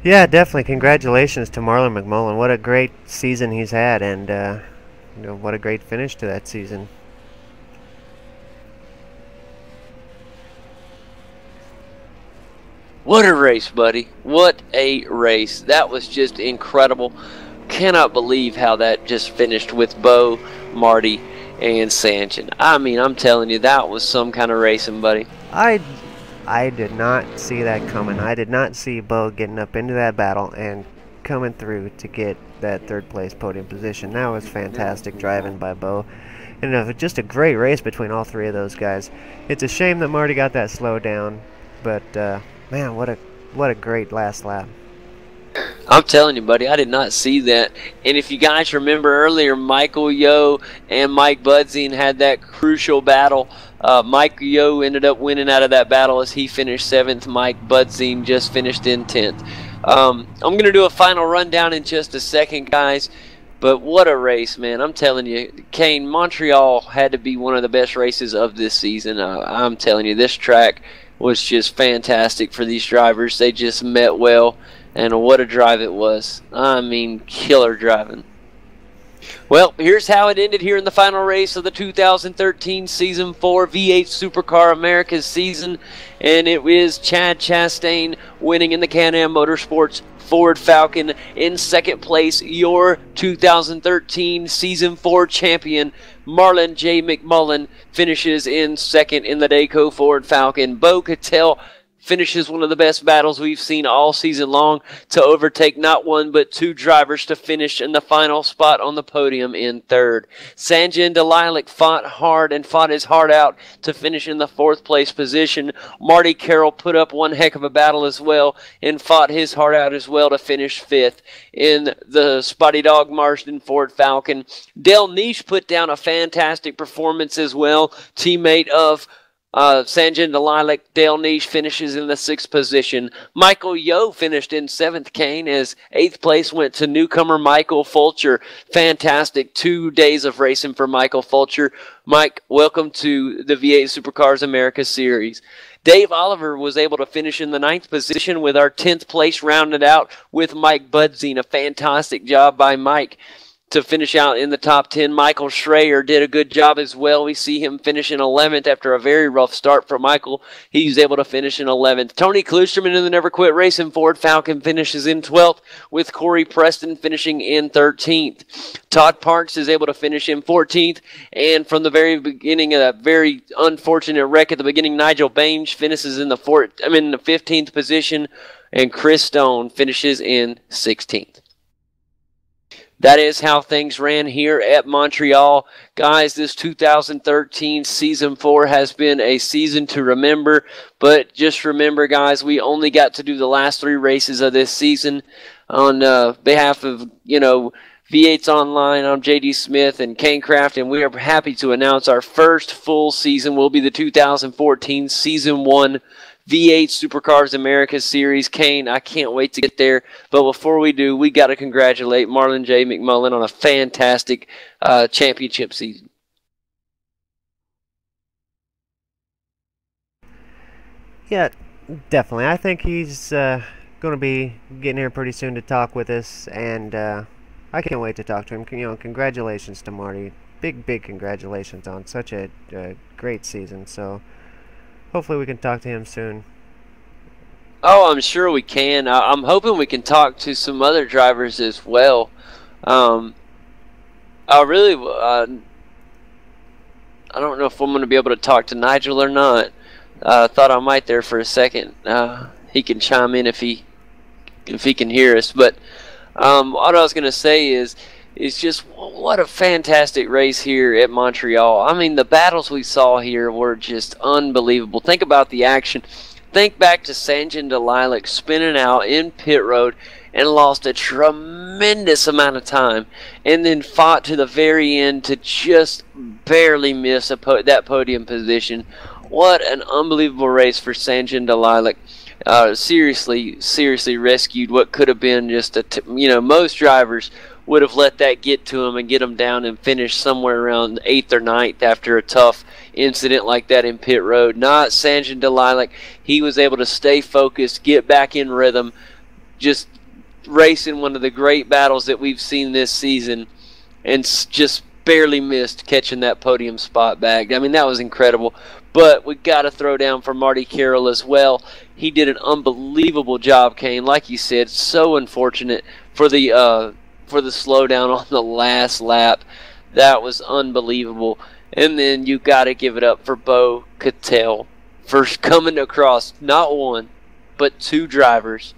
Yeah, definitely. Congratulations to Marlon McMullen. What a great season he's had, and you know, what a great finish to that season. What a race, buddy. What a race. That was just incredible. Cannot believe how that just finished with Bo, Marty, and Sanjay. I mean, I'm telling you, that was some kind of racing, buddy. I did not see that coming. I did not see Bo getting up into that battle and coming through to get that 3rd place podium position. That was fantastic driving by Bo. And just a great race between all 3 of those guys. It's a shame that Marty got that slow down, but man, what a great last lap. I'm telling you, buddy, I did not see that. And if you guys remember earlier, Michael Yo and Mike Budzine had that crucial battle. Mike Yo ended up winning out of that battle as he finished 7th. Mike Budzine just finished in 10th. I'm going to do a final rundown in just a second, guys. But what a race, man. I'm telling you, Kane, Montreal had to be one of the best races of this season. I'm telling you, this track was just fantastic for these drivers. They just met well. And what a drive it was. I mean, killer driving. Well, here's how it ended here in the final race of the 2013 Season 4 V8 Supercar America's season. And it is Chad Chastain winning in the Can-Am Motorsports Ford Falcon. In 2nd place, your 2013 Season 4 champion, Marlon J. McMullen, finishes in 2nd in the Dayco Ford Falcon. Bo Cattell finishes one of the best battles we've seen all season long to overtake not 1 but 2 drivers to finish in the final spot on the podium in 3rd. Sanjay Delilac fought hard and fought his heart out to finish in the 4th place position. Marty Carroll put up one heck of a battle as well and fought his heart out as well to finish 5th in the Spotty Dog Marsden Ford Falcon. Dale Niche put down a fantastic performance as well, teammate of Sanjay Delilac. Dale Niche finishes in the 6th position. Michael Yo finished in 7th, Kane, as 8th place went to newcomer Michael Fulcher. Fantastic 2 days of racing for Michael Fulcher. Mike, welcome to the V8 Supercars America Series. Dave Oliver was able to finish in the 9th position with our 10th place rounded out with Mike Budzine. A fantastic job by Mike to finish out in the top 10. Michael Schreier did a good job as well. We see him finish in 11th after a very rough start for Michael. He's able to finish in 11th. Tony Klusterman in the Never Quit Racing Ford Falcon finishes in 12th, with Corey Preston finishing in 13th. Todd Parks is able to finish in 14th, and from the very beginning of that very unfortunate wreck at the beginning, Nigel Baines finishes in the 15th position, and Chris Stone finishes in 16th. That is how things ran here at Montreal. Guys, this 2013 Season 4 has been a season to remember. But just remember, guys, we only got to do the last 3 races of this season. On behalf of, V8's Online, I'm JD Smith and Kane Craft, and we are happy to announce our first full season will be the 2014 Season 1 V8 Supercars America Series. Kane, I can't wait to get there. But before we do, we got to congratulate Marlon J. McMullen on a fantastic championship season. Yeah, definitely. I think he's going to be getting here pretty soon to talk with us, and I can't wait to talk to him. Congratulations to Marty. big congratulations on such a great season. So hopefully we can talk to him soon. Oh, I'm sure we can. I'm hoping we can talk to some other drivers as well. I really, I don't know if I'm going to be able to talk to Nigel or not. Thought I might there for a second. He can chime in if he can hear us. But what I was going to say is just what a fantastic race here at Montreal. I mean, the battles we saw here were just unbelievable. Think about the action. Think back to Sanjay Delilac spinning out in pit road and lost a tremendous amount of time, and then fought to the very end to just barely miss that podium position. What an unbelievable race for Sanjay Delilac. Seriously rescued what could have been just most drivers would have let that get to him and get him down and finish somewhere around 8th or 9th after a tough incident like that in pit road. Not Sanjay Delilac. He was able to stay focused, get back in rhythm, just racing one of the great battles that we've seen this season, and just barely missed catching that podium spot back. I mean, that was incredible. But we got to throw down for Marty Carroll as well. He did an unbelievable job, Kane. Like you said, so unfortunate for the slowdown on the last lap. That was unbelievable. And then you got to give it up for Bo Cattell for coming across not one, but 2 drivers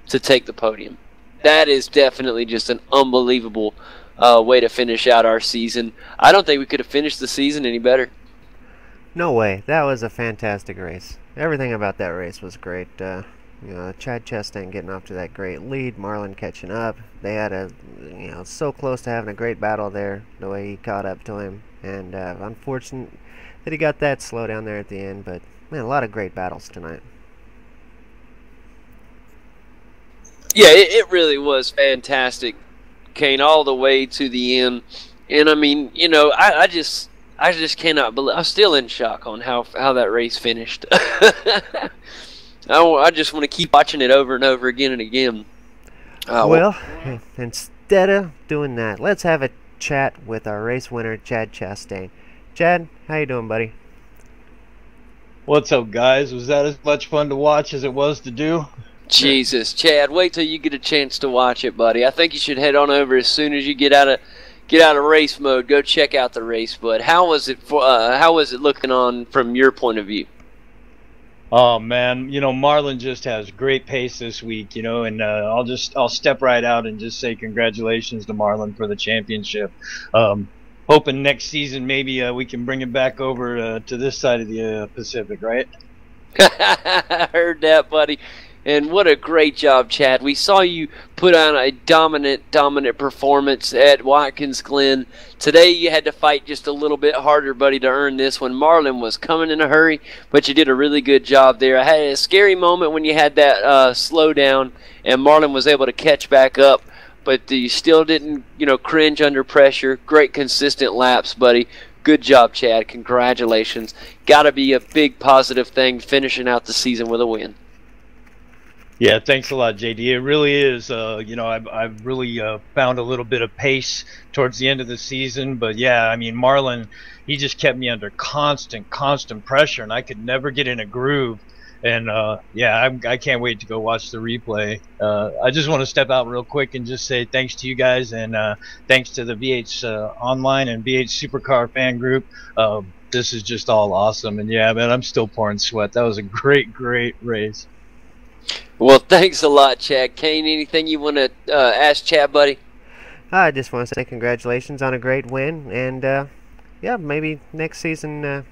to take the podium. That is definitely just an unbelievable way to finish out our season. I don't think we could have finished the season any better. No way. That was a fantastic race. Everything about that race was great. Chad Chastain getting off to that great lead, Marlon catching up. They had so close to having a great battle there, the way he caught up to him. And unfortunate that he got that slow down there at the end, but man, a lot of great battles tonight. Yeah, it really was fantastic, Kane, all the way to the end. And I mean, I just cannot believe. I'm still in shock on how that race finished. I just want to keep watching it over and over again and again. Well, instead of doing that, let's have a chat with our race winner, Chad Chastain. Chad, how you doing, buddy? What's up, guys? Was that as much fun to watch as it was to do? Jesus, Chad, wait till you get a chance to watch it, buddy. I think you should head on over as soon as you get out of race mode. Go check out the race, bud. How was it looking on from your point of view? Oh man, Marlon just has great pace this week, and I'll step right out and just say congratulations to Marlon for the championship. Hoping next season maybe we can bring it back over to this side of the Pacific, right? I heard that, buddy. And what a great job, Chad. We saw you put on a dominant performance at Watkins Glen. Today you had to fight just a little bit harder, buddy, to earn this one. Marlon was coming in a hurry, but you did a really good job there. I had a scary moment when you had that slowdown, and Marlon was able to catch back up, but you still didn't, cringe under pressure. Great consistent laps, buddy. Good job, Chad. Congratulations. Got to be a big positive thing finishing out the season with a win. Yeah, thanks a lot, JD. It really is. I've really found a little bit of pace towards the end of the season. But yeah, I mean, Marlon, he just kept me under constant pressure, and I could never get in a groove. And I can't wait to go watch the replay. I just want to step out real quick and just say thanks to you guys, and thanks to the VH Online and VH Supercar fan group. This is just all awesome. And yeah, man, I'm still pouring sweat. That was a great race. Well, thanks a lot, Chad. Kane, anything you want to ask Chad, buddy? I just want to say congratulations on a great win, and maybe next season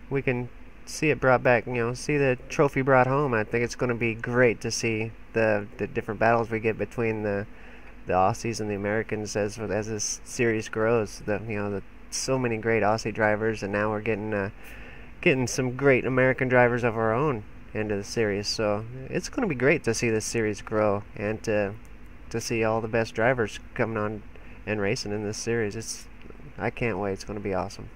we can see it brought back. See the trophy brought home. I think it's going to be great to see the different battles we get between the Aussies and the Americans as this series grows. So many great Aussie drivers, and now we're getting some great American drivers of our own into the series. So it's going to be great to see this series grow, and to see all the best drivers coming on and racing in this series. I can't wait. It's going to be awesome.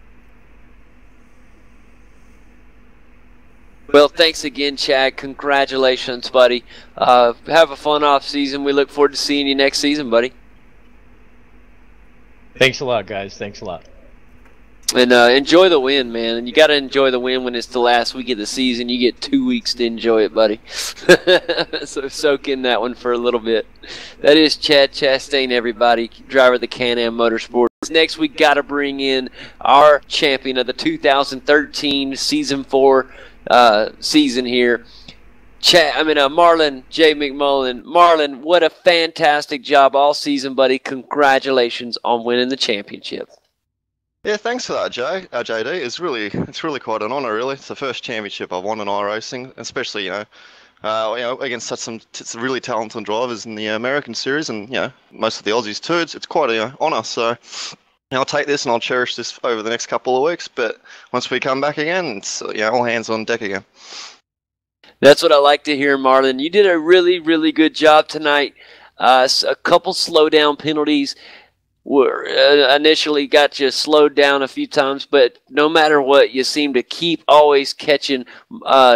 Well, thanks again, Chad. Congratulations, buddy. Have a fun off season. We look forward to seeing you next season, buddy. Thanks a lot, guys. Thanks a lot. And enjoy the win, man. And you got to enjoy the win when it's the last week of the season. You get 2 weeks to enjoy it, buddy. So soak in that one for a little bit. That is Chad Chastain, everybody, driver of the Can-Am Motorsports. Next, we got to bring in our champion of the 2013 Season 4 season here. Marlon J. McMullen. Marlon, what a fantastic job all season, buddy. Congratulations on winning the championship. Yeah, thanks for that, JD. It's really quite an honour, really. It's the first championship I've won in iRacing, especially against some really talented drivers in the American series, and most of the Aussies too. It's quite an honour. So I'll take this and I'll cherish this over the next couple of weeks. But once we come back again, it's all hands on deck again. That's what I like to hear, Marlon. You did a really, really good job tonight. A couple slowdown penalties were initially got you slowed down a few times, but no matter what, you seem to keep always catching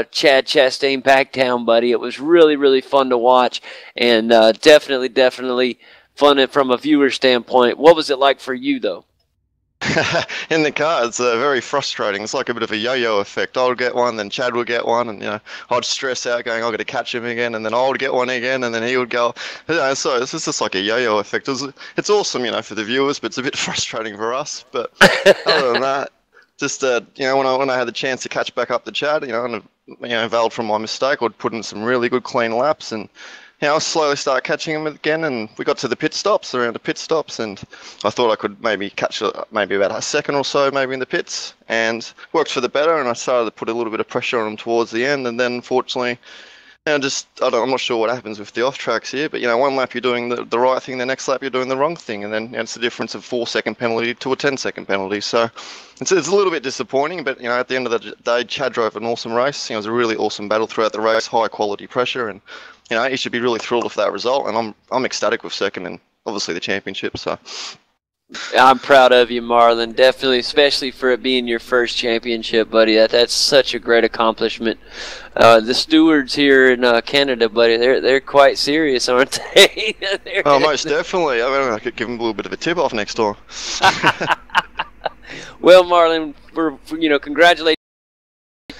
Chad Chastain back down, buddy. It was really, really fun to watch, and definitely fun from a viewer standpoint. What was it like for you, though? In the car, it's very frustrating. It's like a bit of a yo-yo effect. I would get one, then Chad would get one, and I'd stress out going, I've got to catch him again, and then I would get one again, and then he would go. So it's just like a yo-yo effect. It's awesome, for the viewers, but it's a bit frustrating for us. But other than that, just when I had the chance to catch back up to Chad, and veiled from my mistake, I'd put in some really good clean laps, and I'll slowly start catching him again, and we got to the pit stops, and I thought I could maybe catch maybe about a second or so maybe in the pits, and worked for the better, and I started to put a little bit of pressure on him towards the end, and then unfortunately, I'm not sure what happens with the off tracks here, but one lap you're doing the right thing, the next lap you're doing the wrong thing, and then it's the difference of 4-second penalty to a 10-second penalty. So it's a little bit disappointing, but at the end of the day, Chad drove an awesome race. It was a really awesome battle throughout the race, high quality pressure, and he should be really thrilled with that result, and I'm ecstatic with second and obviously the championship. So I'm proud of you, Marlon. Definitely, especially for it being your first championship, buddy. That's such a great accomplishment. The stewards here in Canada, buddy, they're quite serious, aren't they? Oh, most definitely. I could give them a little bit of a tip off next time. Well, Marlon, congratulations.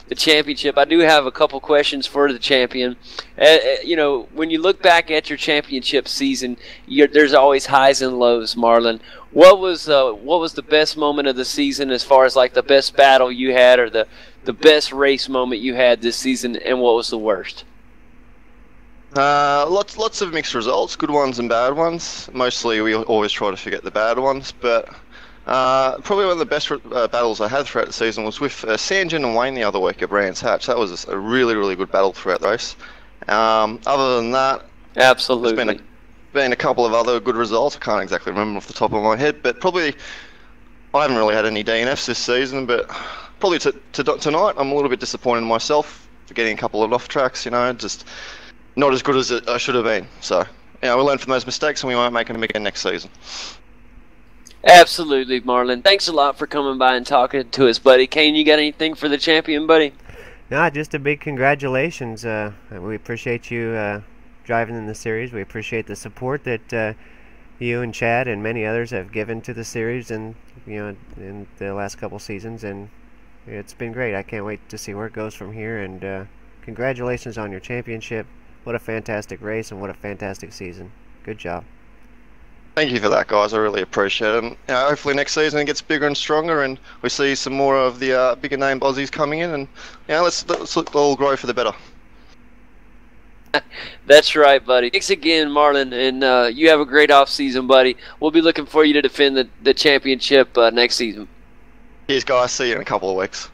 The championship. I do have a couple questions for the champion. When you look back at your championship season, there's always highs and lows, Marlon. What was the best moment of the season as far as like the best battle you had, or the best race moment you had this season, and what was the worst? Lots of mixed results, good ones and bad ones. Mostly we always try to forget the bad ones, but probably one of the best battles I had throughout the season was with Sanjin and Wayne the other week at Brands Hatch. That was a really, really good battle throughout the race. Other than that, absolutely, there's been a couple of other good results. I can't exactly remember off the top of my head, but probably I haven't really had any DNFs this season. But probably tonight, I'm a little bit disappointed in myself for getting a couple of off tracks. Just not as good as I should have been. So we learn from those mistakes, and we won't make them again next season. Absolutely, Marlon. Thanks a lot for coming by and talking to us, buddy. Kane, you got anything for the champion, buddy? No, just a big congratulations. We appreciate you driving in the series. We appreciate the support that you and Chad and many others have given to the series, and in the last couple seasons, and it's been great. I can't wait to see where it goes from here. And congratulations on your championship. What a fantastic race, and what a fantastic season. Good job. Thank you for that, guys. I really appreciate it. And, hopefully next season it gets bigger and stronger, and we see some more of the bigger name Aussies coming in, and let's all grow for the better. That's right, buddy. Thanks again, Marlon, and you have a great off season, buddy. We'll be looking for you to defend the championship next season. Cheers, guys. See you in a couple of weeks.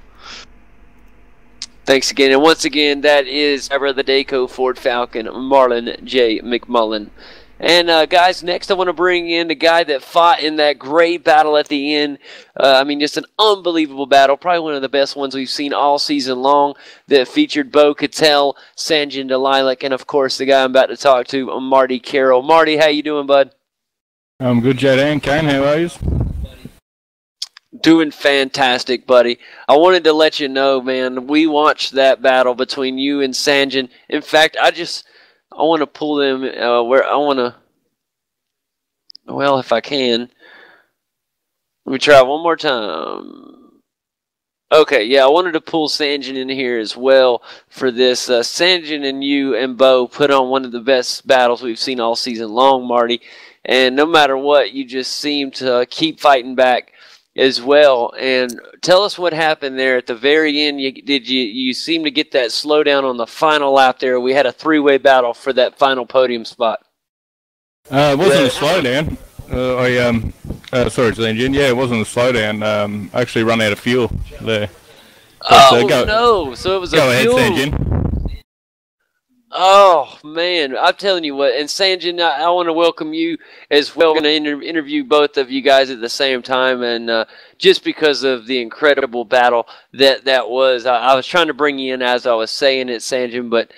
Thanks again, and once again, that is driver of the Dayco Ford Falcon, Marlon J. McMullen. And guys, next I want to bring in the guy that fought in that great battle at the end. Just an unbelievable battle. Probably one of the best ones we've seen all season long, that featured Bo Cattell, Sanjin Delilac, and of course the guy I'm about to talk to, Marty Carroll. Marty, how you doing, bud? I'm good, Jed and Kane. How are you? Doing fantastic, buddy. I wanted to let you know, man, we watched that battle between you and Sanjin. In fact, I want to pull them if I can. Let me try one more time. Okay, yeah, I wanted to pull Sanjin in here as well for this. Sanjin and you and Bo put on one of the best battles we've seen all season long, Marty. And no matter what, you just seem to keep fighting back as well. And tell us what happened there at the very end. You seem to get that slowdown on the final lap there. We had a three-way battle for that final podium spot. It wasn't a slowdown. Sorry, it's the engine. Yeah, it wasn't a slowdown. I actually run out of fuel there. But, no! So it was go a ahead, fuel. Sanjin. Oh man, I'm telling you what. And Sanjin, I want to welcome you as well. I'm going to interview both of you guys at the same time, and just because of the incredible battle that was, I was trying to bring you in as I was saying it, Sanjin, but.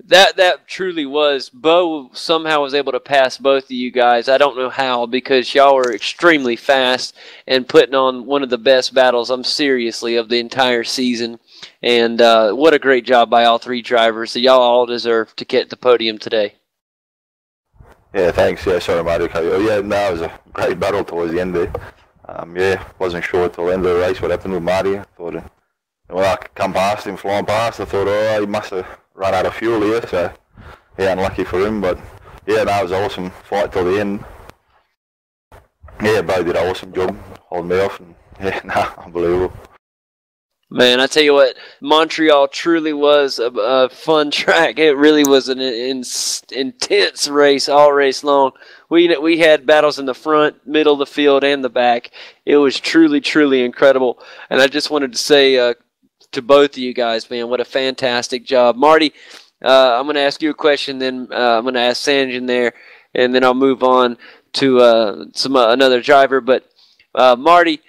That truly was. Bo somehow was able to pass both of you guys. I don't know how, because y'all were extremely fast and putting on one of the best battles, seriously, of the entire season. And what a great job by all three drivers. So y'all all deserve to get the podium today. Yeah, thanks. Yeah, sorry, Marty. Yeah, no, it was a great battle towards the end there. Yeah, wasn't sure till the end of the race what happened with Marty. I thought, when I come past him, flying past, I thought, oh, he must have run out of fuel here, so yeah, unlucky for him, but yeah, no, it was an awesome fight till the end. Yeah, Bo did an awesome job holding me off, and yeah, no, unbelievable. Man, I tell you what, Montreal truly was a fun track. It really was an intense race, all race long. We had battles in the front, middle of the field, and the back. It was truly, truly incredible, and I just wanted to say to both of you guys, man, what a fantastic job. Marty, I'm going to ask you a question, then I'm going to ask Sanjin there, and then I'll move on to another driver. But Marty,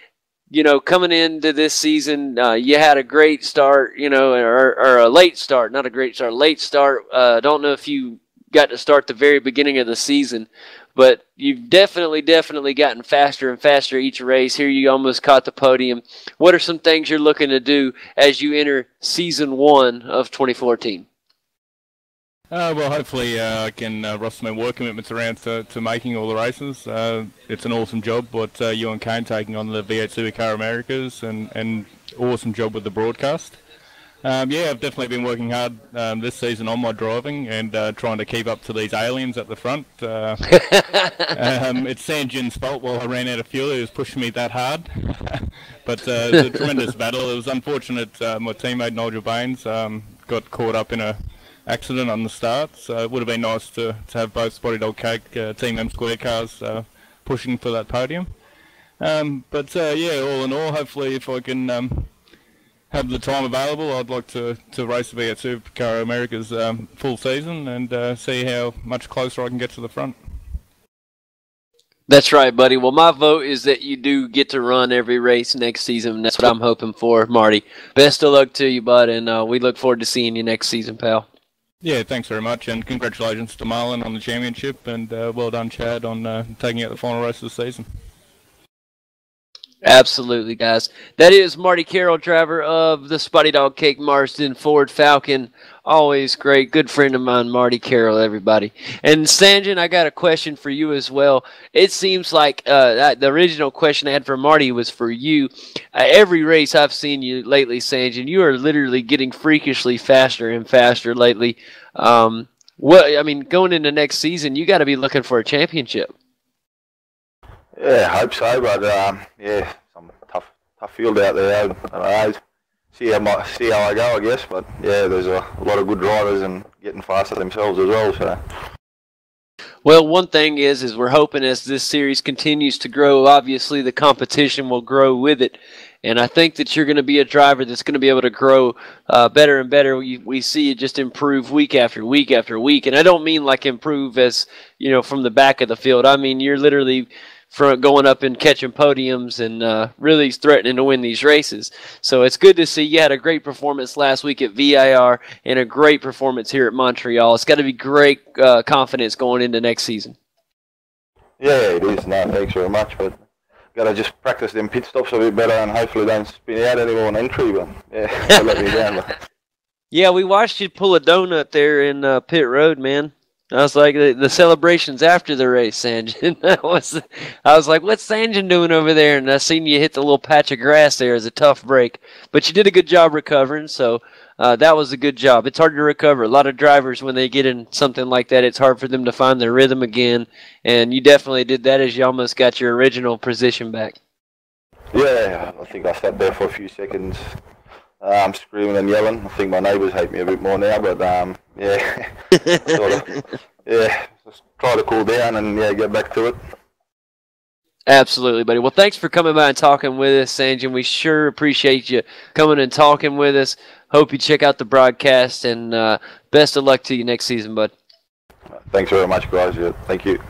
coming into this season, you had a great start, or a late start, not a great start, late start. Don't know if you got to start the very beginning of the season, but you've definitely gotten faster and faster each race. Here you almost caught the podium. What are some things you're looking to do as you enter season 1 of 2014? Well, hopefully I can roster my work commitments around to making all the races. It's an awesome job what you and Kane taking on the V8 Supercar Americas, and awesome job with the broadcast. Yeah, I've definitely been working hard this season on my driving and trying to keep up to these aliens at the front. It's Sanjin's fault while I ran out of fuel. He was pushing me that hard. But it was a tremendous battle. It was unfortunate my teammate Nigel Baines got caught up in a accident on the start, so it would have been nice to have both Spotty Dog Cake Team M Square cars pushing for that podium. But yeah, all in all, hopefully if I can have the time available, I'd like to race the V8 Supercar America's full season and see how much closer I can get to the front. That's right, buddy. Well, my vote is that you do get to run every race next season. That's what I'm hoping for, Marty. Best of luck to you, bud, and we look forward to seeing you next season, pal. Yeah, thanks very much, and congratulations to Marlon on the championship, and well done, Chad, on taking out the final race of the season. Absolutely, guys. That is Marty Carroll, driver of the Spotty Dog Cake Marsden Ford Falcon. Always great. Good friend of mine, Marty Carroll, everybody. And Sanjin, I got a question for you as well. It seems like the original question I had for Marty was for you. Every race I've seen you lately, Sanjin, you are literally getting freakishly faster and faster lately. Going into next season, you got to be looking for a championship. Yeah, I hope so, but yeah, some tough field out there. I don't know. See how I go, I guess. But yeah, there's a lot of good drivers and getting faster themselves as well. So. Well, one thing is we're hoping as this series continues to grow, obviously the competition will grow with it. And I think that you're going to be a driver that's going to be able to grow better and better. We see you just improve week after week after week. And I don't mean like improve as, from the back of the field. I mean, you're literally going up and catching podiums and really threatening to win these races. So it's good to see. You had a great performance last week at VIR and a great performance here at Montreal. It's got to be great confidence going into next season. Yeah, it is. No, thanks very much. But got to just practice them pit stops a bit better and hopefully don't spin out anymore on entry. But yeah, let me down. But. Yeah, we watched you pull a donut there in pit road, man. I was like, the celebrations after the race, Sanjin. I was like, what's Sanjin doing over there? And I seen you hit the little patch of grass there as a tough break. But you did a good job recovering, so that was a good job. It's hard to recover. A lot of drivers, when they get in something like that, it's hard for them to find their rhythm again. And you definitely did that as you almost got your original position back. Yeah, I think I sat there for a few seconds. I'm screaming and yelling. I think my neighbours hate me a bit more now, but yeah, just try to cool down and get back to it. Absolutely, buddy. Well, thanks for coming by and talking with us, Sanjin. We sure appreciate you coming and talking with us. Hope you check out the broadcast, and best of luck to you next season, bud. Thanks very much, guys. Yeah, thank you.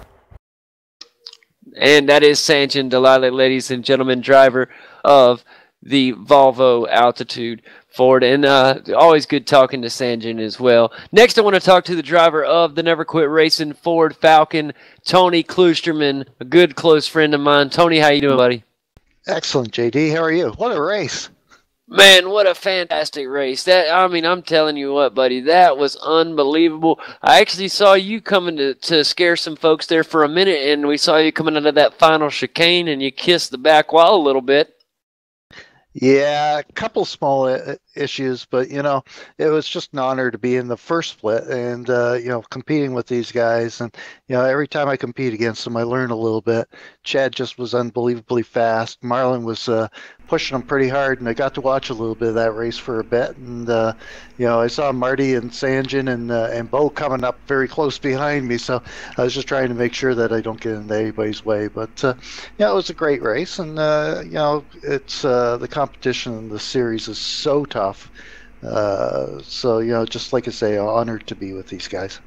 And that is Sanjin Delali, ladies and gentlemen, driver of the Volvo Altitude Ford. And always good talking to Sanjin as well. Next, I want to talk to the driver of the Never Quit Racing Ford Falcon, Tony Klusterman, a good close friend of mine. Tony, how you doing, buddy? Excellent, JD. How are you? What a race. Man, what a fantastic race. I'm telling you what, buddy, that was unbelievable. I actually saw you coming to scare some folks there for a minute, and we saw you coming out of that final chicane, and you kissed the back wall a little bit. Yeah, a couple small issues, but, it was just an honor to be in the first split and, competing with these guys. And, every time I compete against them, I learn a little bit. Chad just was unbelievably fast. Marlon was pushing them pretty hard, and I got to watch a little bit of that race for a bit. And, I saw Marty and Sanjin and Bo coming up very close behind me, so I was just trying to make sure that I don't get in anybody's way. But, it was a great race, and, it's the competition in the series is so tough. So, just like I say, honored to be with these guys.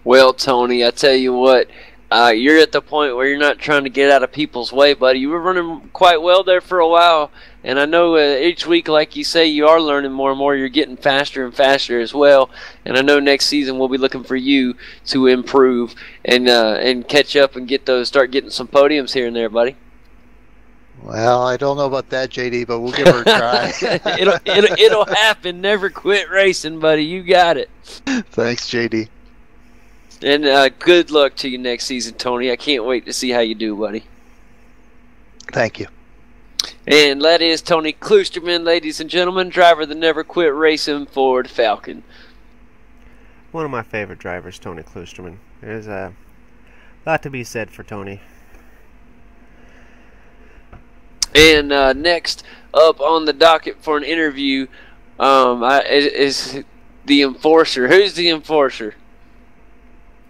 Well, Tony, I tell you what, you're at the point where you're not trying to get out of people's way, buddy. You were running quite well there for a while, and I know each week, like you say, you are learning more and more. You're getting faster and faster as well, and I know next season we'll be looking for you to improve and catch up and start getting some podiums here and there, buddy. Well, I don't know about that, JD, but we'll give her a try. It'll happen. Never quit racing, buddy. You got it. Thanks, JD. And good luck to you next season, Tony. I can't wait to see how you do, buddy. Thank you. And that is Tony Klusterman, ladies and gentlemen, driver of the Never Quit Racing Ford Falcon. One of my favorite drivers, Tony Klusterman. There's a lot to be said for Tony. And next up on the docket for an interview is the Enforcer. Who's the Enforcer?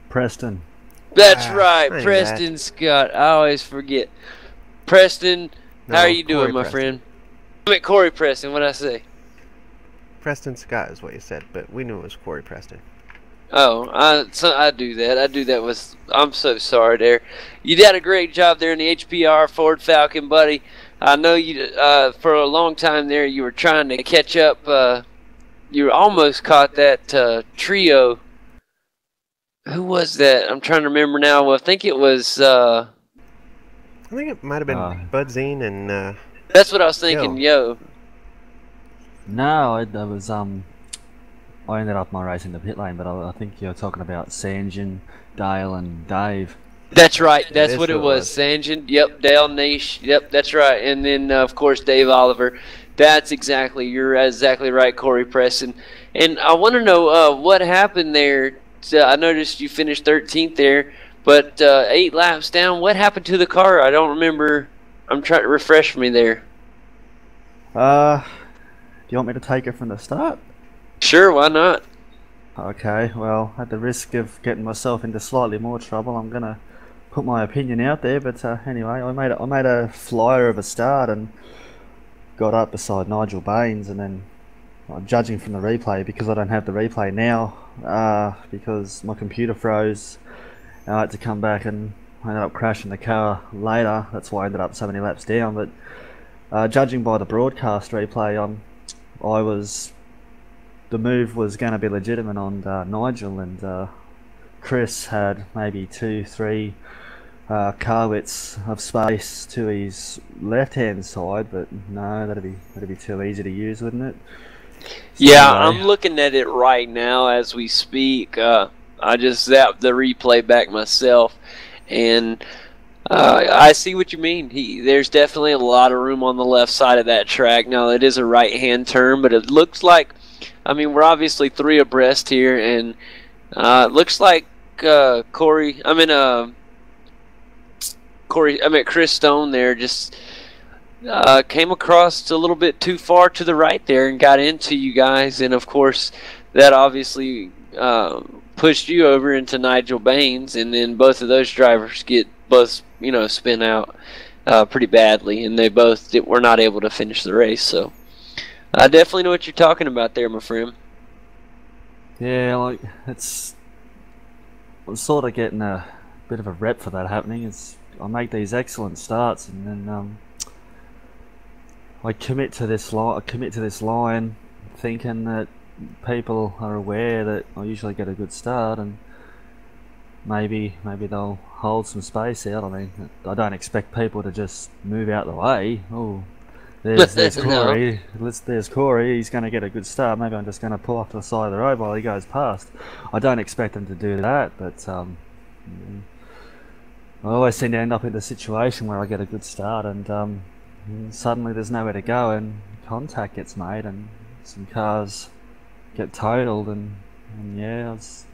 Preston. That's right, Preston Scott. I always forget. Preston, how are you doing, my friend? I meant Corey Preston, what'd I say? Preston Scott is what you said, but we knew it was Corey Preston. Oh, I do that. I'm so sorry there. You did a great job there in the HPR Ford Falcon, buddy. I know you, for a long time there, you were trying to catch up. You almost caught that trio. Who was that? I'm trying to remember now. Well, I think it was... I think it might have been Bud Zine and... That's what I was thinking, Yo. No, it was... I ended up my race in the pit lane, but I think you're talking about Sanjin, Dale, and Dave. That's right. That's what it was. Sanjin. Yep. Dale Niche. Yep. That's right. And then of course Dave Oliver. You're exactly right, Corey Preston. And I want to know what happened there. I noticed you finished 13th there, but 8 laps down. What happened to the car? I don't remember. I'm trying to refresh me there. Do you want me to take it from the start? Sure, why not? Okay, well, at the risk of getting myself into slightly more trouble, I'm gonna put my opinion out there. But anyway, I made a flyer of a start and got up beside Nigel Baines, and then judging from the replay, because I don't have the replay now, because my computer froze, I had to come back and I ended up crashing the car later. That's why I ended up so many laps down. But judging by the broadcast replay, the move was going to be legitimate on Nigel, and Chris had maybe 2-3 car widths of space to his left-hand side, but no, that'd be too easy to use, wouldn't it? So yeah, anyway. I'm looking at it right now as we speak. I just zapped the replay back myself, and I see what you mean. There's definitely a lot of room on the left side of that track. Now, it is a right-hand turn, but it looks like, I mean, we're obviously 3 abreast here, and it looks like Chris Stone there just came across a little bit too far to the right there and got into you guys, and of course that obviously pushed you over into Nigel Baines, and then both of those drivers get spin out pretty badly, and they both were not able to finish the race. So I definitely know what you're talking about there, my friend. Yeah, like I'm sort of getting a bit of a rep for that happening. I make these excellent starts, and then I commit to this line, thinking that people are aware that I usually get a good start, and maybe they'll hold some space out. I mean, I don't expect people to just move out the way. Oh, there's Corey. There's Corey. He's going to get a good start. Maybe I'm just going to pull off to the side of the road while he goes past. I don't expect them to do that, but I always seem to end up in the situation where I get a good start, and suddenly there's nowhere to go, and contact gets made, and some cars get totaled, and yeah, it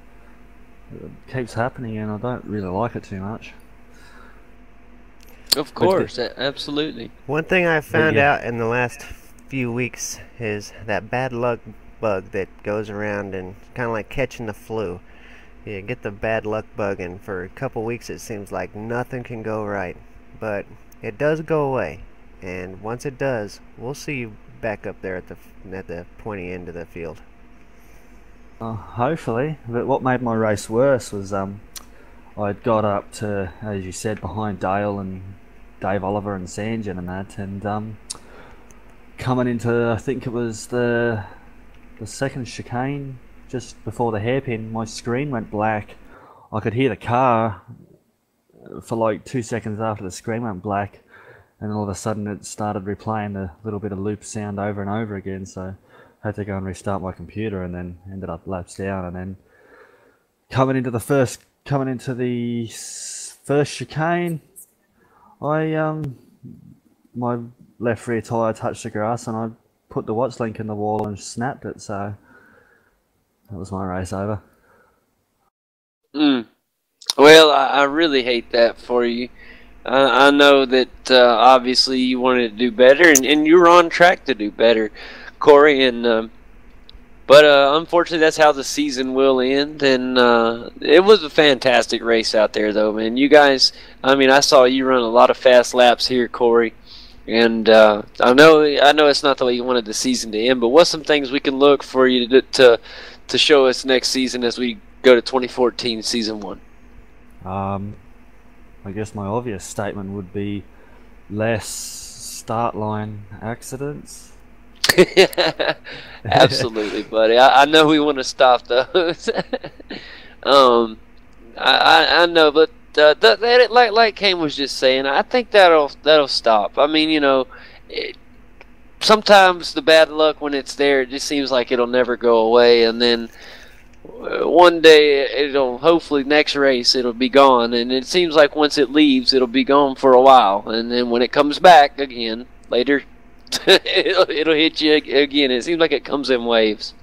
keeps happening, and I don't really like it too much. Of course, absolutely. One thing I found out in the last few weeks is that bad luck bug that goes around and kind of like catching the flu. You get the bad luck bug, and for a couple weeks it seems like nothing can go right, but it does go away, and once it does, we'll see you back up there at the pointy end of the field. Hopefully, but what made my race worse was I'd got up to, as you said, behind Dale and Dave Oliver and Sanjan and that, and coming into, I think it was the second chicane, just before the hairpin, my screen went black. I could hear the car for like 2 seconds after the screen went black, and all of a sudden it started replaying the little bit of loop sound over and over again, so I had to go and restart my computer, and then ended up laps down, and then coming into the first chicane, my left rear tyre touched the grass, and I put the watch link in the wall and snapped it, so that was my race over. Well, I really hate that for you. I know that obviously you wanted to do better, and you were on track to do better, Corey, and but unfortunately that's how the season will end, and it was a fantastic race out there though, man. You guys, I mean, I saw you run a lot of fast laps here, Corey, and I know it's not the way you wanted the season to end, but what's some things we can look for you to show us next season as we go to 2014 season 1? I guess my obvious statement would be less start line accidents. Absolutely, buddy. I know we want to stop those. I know, but like Kane was just saying, I think that'll stop. I mean, sometimes the bad luck, when it's there, it just seems like it'll never go away, and then one day hopefully next race it'll be gone, and it seems like once it leaves it'll be gone for a while, and then when it comes back again later, it'll hit you again. It seems like it comes in waves.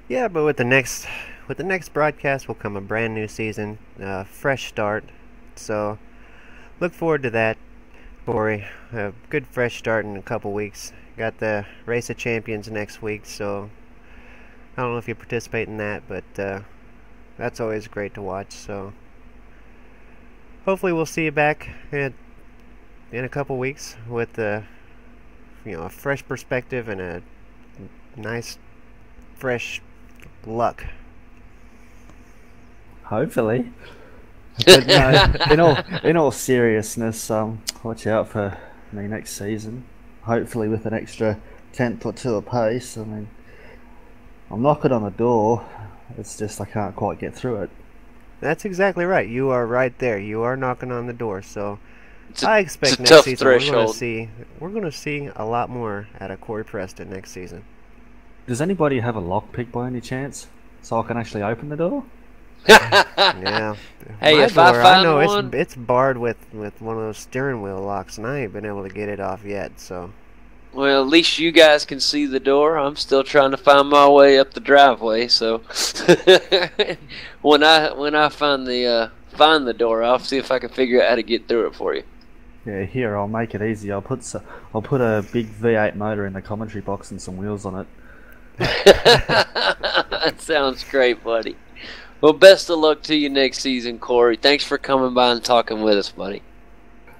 Yeah, but with the next broadcast will come a brand new season, fresh start. So look forward to that, Corey. A good fresh start in a couple weeks. Got the Race of Champions next week, so I don't know if you participate in that, but that's always great to watch. So hopefully we'll see you back in a couple weeks with a fresh perspective and a nice fresh luck. Hopefully. But no, in all seriousness, watch out for me next season. Hopefully with an extra 10th or 2 apace. I mean, I'm knocking on the door. It's just I can't quite get through it. That's exactly right. You are right there. You are knocking on the door. So I expect next season we're going to see a lot more out of Corey Preston next season. Does anybody have a lockpick by any chance, so I can actually open the door? Yeah. Hey, My if I door, find know one, it's barred with one of those steering wheel locks, and I ain't been able to get it off yet. So. well, at least you guys can see the door. I'm still trying to find my way up the driveway. So when I find the door, I'll see if I can figure out how to get through it for you. Yeah, here I'll make it easy. I'll put a big V8 motor in the commentary box and some wheels on it. That sounds great, buddy. Well, best of luck to you next season, Corey. Thanks for coming by and talking with us, buddy.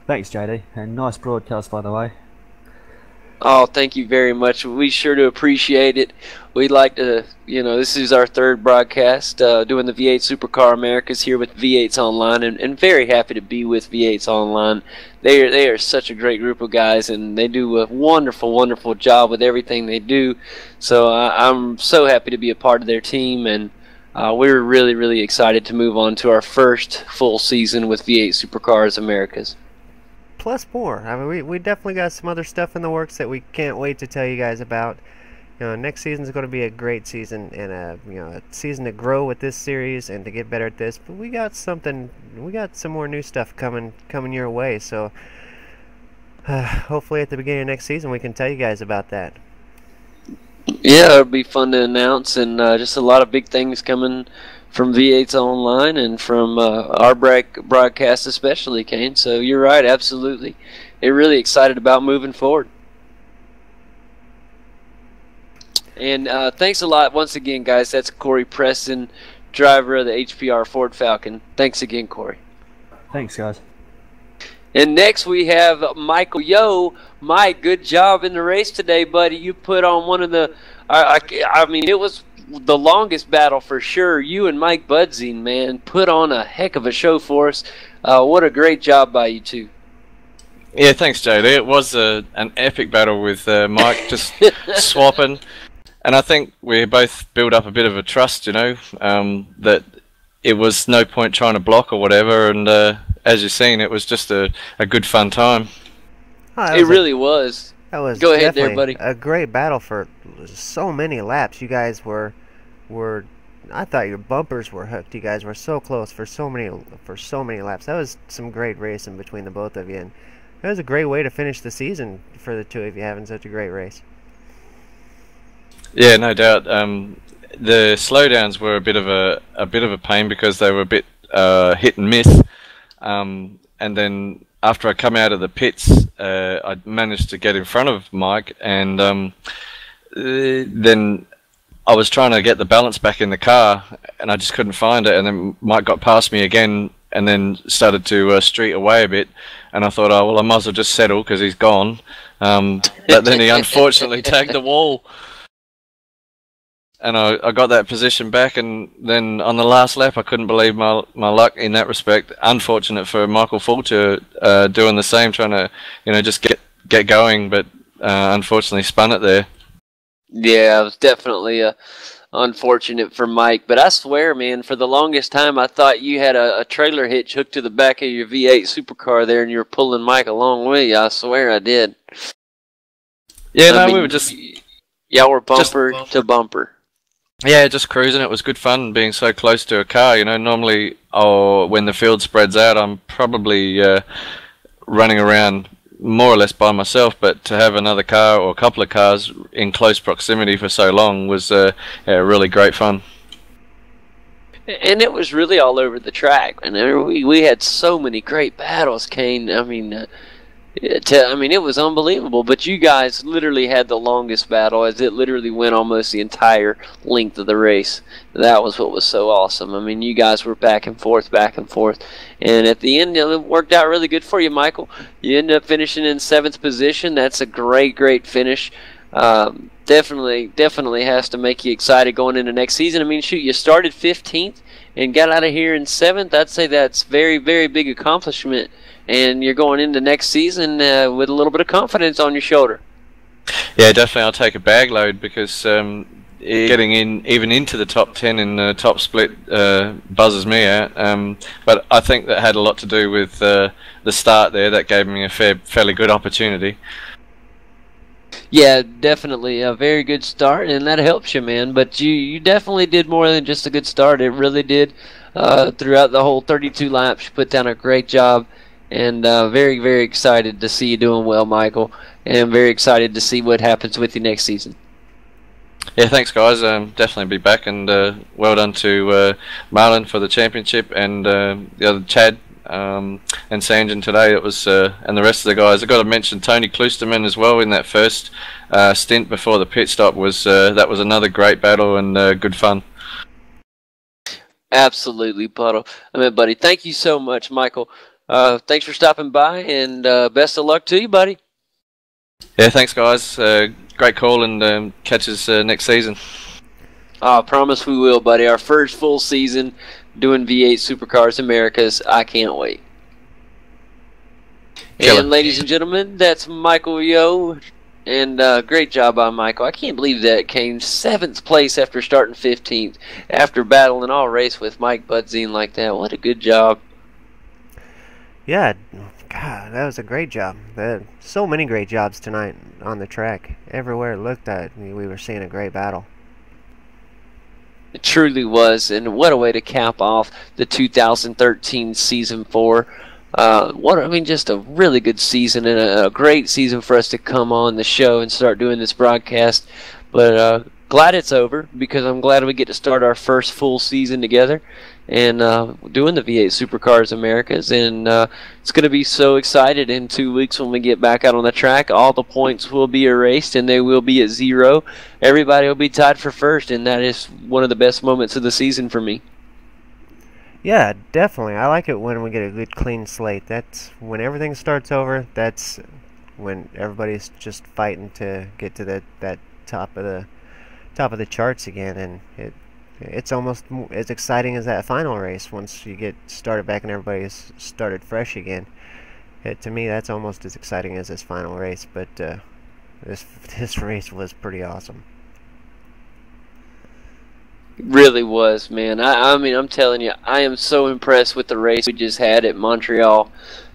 Thanks, JD, and nice broadcast, by the way. Oh, thank you very much. We sure do appreciate it. We'd like to, this is our third broadcast doing the V8 Supercar Americas here with V8s Online, and very happy to be with V8s Online. They are such a great group of guys, and they do a wonderful, wonderful job with everything they do. So I'm so happy to be a part of their team, and we're really, really excited to move on to our first full season with V8 Supercars Americas. Plus more. I mean, we definitely got some other stuff in the works that we can't wait to tell you guys about. Next season's going to be a great season, and a season to grow with this series and to get better at this. But we got some more new stuff coming your way. So hopefully at the beginning of next season we can tell you guys about that. Yeah, it'll be fun to announce, and just a lot of big things coming from V8's Online and from our broadcast especially, Kane. So you're right, absolutely. They're really excited about moving forward. And thanks a lot once again, guys. That's Corey Preston, driver of the HPR Ford Falcon. Thanks again, Corey. Thanks, guys. And next we have Michael. Yo, Mike, good job in the race today, buddy. You put on one of the, I mean, it was the longest battle for sure. You and Mike Budzing, man, put on a heck of a show for us. What a great job by you two. Yeah, thanks, JD. It was an epic battle with Mike just swapping. And I think we both built up a bit of a trust, that it was no point trying to block or whatever. And as you've seen, it was just a good fun time. It really was. That was Go ahead there, buddy. A great battle for so many laps. You guys were I thought your bumpers were hooked. You guys were so close for so many laps. That was some great racing between the both of you, and it was a great way to finish the season for the two of you having such a great race. Yeah, no doubt. The slowdowns were a bit of a pain because they were a bit hit and miss. And then after I come out of the pits, I managed to get in front of Mike, and then I was trying to get the balance back in the car, and I just couldn't find it. And then Mike got past me again, and then started to street away a bit. And I thought, oh well, I might as well just settle because he's gone. But then he unfortunately tagged the wall. And I got that position back, and then on the last lap I couldn't believe my luck in that respect. Unfortunate for Michael Fulcher doing the same, trying to just get going, but unfortunately spun it there. Yeah, it was definitely unfortunate for Mike. But I swear, man, for the longest time I thought you had a trailer hitch hooked to the back of your V8 supercar there, and you were pulling Mike along with you. I swear I did. Yeah, we were just... Yeah, we're bumper to bumper. Yeah, just cruising. It was good fun being so close to a car. Normally, when the field spreads out, I'm probably running around more or less by myself. But to have another car or a couple of cars in close proximity for so long was really great fun. And it was really all over the track. And we had so many great battles, Kane. I mean, it was unbelievable, but you guys literally had the longest battle, as it literally went almost the entire length of the race. That was what was so awesome. I mean, you guys were back and forth, and at the end, it worked out really good for you, Michael. You ended up finishing in 7th position. That's a great finish. Definitely has to make you excited going into next season. I mean, shoot, you started 15th and got out of here in 7th. I'd say that's very, very big accomplishment. And you're going into next season with a little bit of confidence on your shoulder. Yeah, definitely. I'll take a bag load because getting even into the top 10 in the top split buzzes me out. But I think that had a lot to do with the start there. That gave me a fairly good opportunity. Yeah, definitely a very good start, and that helps you, man. But you definitely did more than just a good start. It really did throughout the whole 32 laps. You put down a great job, and very, very excited to see you doing well, Michael, and very excited to see what happens with you next season. Yeah, thanks, guys. Definitely be back, and well done to Marlon for the championship, and the other Chad and Sanjan today. It was and the rest of the guys. I've got to mention Tony Klusterman as well in that first stint before the pit stop. That was another great battle and good fun. Absolutely, buddy. Thank you so much, Michael. Thanks for stopping by, and best of luck to you, buddy. Yeah, thanks, guys. Great call, and catch us next season. I promise we will, buddy. Our first full season doing V8 Supercars Americas. I can't wait. Killer. And ladies and gentlemen, that's Michael Yo. And great job by Michael. I can't believe that came 7th place after starting 15th, after battling all race with Mike Budzine like that. What a good job. Yeah, God, that was a great job. So many great jobs tonight on the track. Everywhere it looked at, we were seeing a great battle. It truly was, and what a way to cap off the 2013 Season 4. Just a really good season, and a great season for us to come on the show and start doing this broadcast. But glad it's over, because I'm glad we get to start our first full season together and doing the V8 Supercars Americas. And it's going to be so excited in 2 weeks when we get back out on the track. All the points will be erased, and they will be at 0. Everybody will be tied for first, and that is one of the best moments of the season for me. Yeah, definitely. I like it when we get a good clean slate. That's when everything starts over. That's when everybody's just fighting to get to that top of the charts again, and it's almost as exciting as that final race once you get started back and everybody's started fresh again. To me, that's almost as exciting as this final race. But this race was pretty awesome. Really was, man. I mean, I'm telling you, I am so impressed with the race we just had at Montreal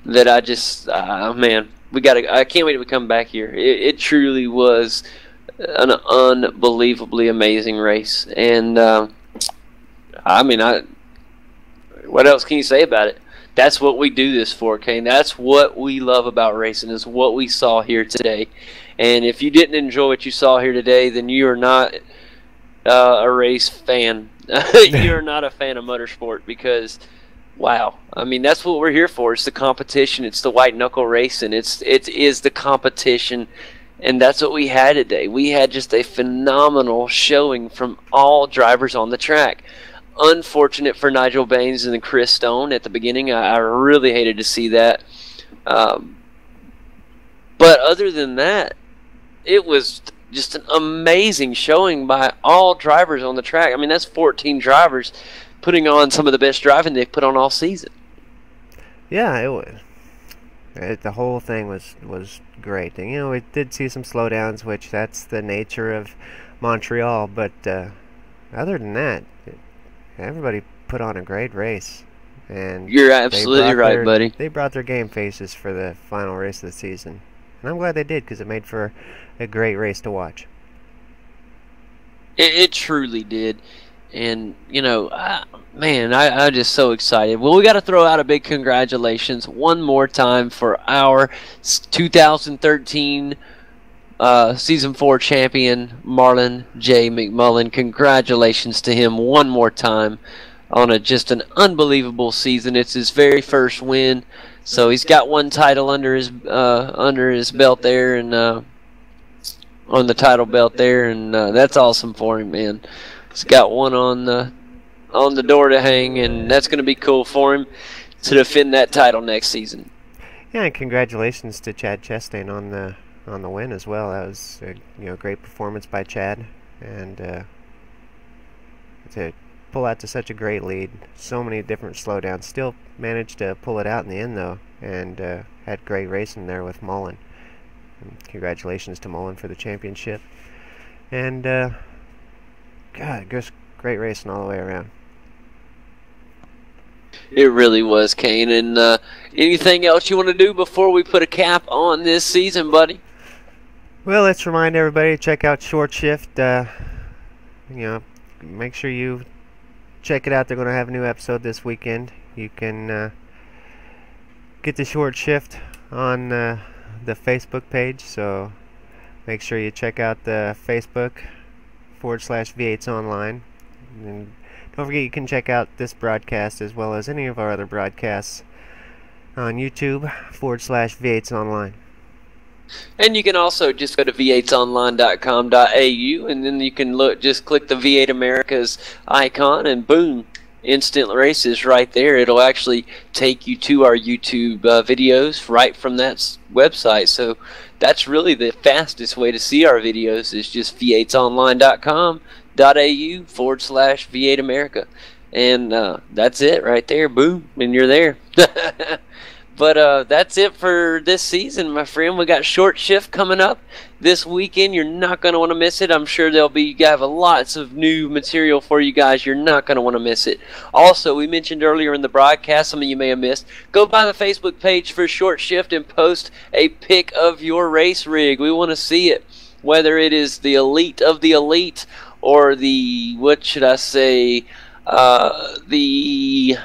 that I just, man, I can't wait to come back here. It truly was an unbelievably amazing race, and what else can you say about it? That's what we do this for, Kane. That's what we love about racing, is what we saw here today. And if you didn't enjoy what you saw here today, then you are not a race fan. You're not a fan of motorsport, because wow, I mean, that's what we're here for. It's the competition. It's the white knuckle racing. It is the competition, and that's what we had today. We had just a phenomenal showing from all drivers on the track. Unfortunate for Nigel Baines and Chris Stone at the beginning. I really hated to see that. But other than that, it was just an amazing showing by all drivers on the track. I mean, that's 14 drivers putting on some of the best driving they've put on all season. Yeah, it was. The whole thing was great. And, you know, we did see some slowdowns, which that's the nature of Montreal. But other than that, everybody put on a great race. And you're absolutely right, buddy. They brought their game faces for the final race of the season. And I'm glad they did, because it made for a great race to watch. It truly did. And, you know, I'm just so excited. Well, we got to throw out a big congratulations one more time for our 2013 Season 4 champion, Marlon J. McMullen. Congratulations to him one more time on just an unbelievable season. It's his very first win. So he's got one title under his belt there, and on the title belt there, and that's awesome for him, man. He's got one on the door to hang, and that's going to be cool for him to defend that title next season. Yeah, and congratulations to Chad Chastain on the win as well. That was a great performance by Chad, and to pull out to such a great lead, so many different slowdowns, still managed to pull it out in the end though, and had great racing there with Mullen. And congratulations to Mullen for the championship, and God, just great racing all the way around. It really was, Kane. And anything else you want to do before we put a cap on this season, buddy? Well, let's remind everybody to check out Short Shift. Make sure you check it out. They're going to have a new episode this weekend. You can get the short shift on the Facebook page, so make sure you check out the Facebook.com/V8s Online. And don't forget you can check out this broadcast as well as any of our other broadcasts on YouTube.com/V8s Online. And you can also just go to v8sonline.com.au, and then you can just click the V8 Americas icon, and boom, instant races right there. It'll actually take you to our YouTube videos right from that website. So that's really the fastest way to see our videos, is just v8sonline.com.au/V8 America. And that's it right there. Boom, and you're there. But that's it for this season, my friend. We got short shift coming up this weekend. You're not going to want to miss it. I'm sure there'll be lots of new material for you guys. You're not going to want to miss it. Also, we mentioned earlier in the broadcast, some of you may have missed, go by the Facebook page for short shift and post a pic of your race rig. We want to see it, whether it is the elite of the elite or the, what should I say, the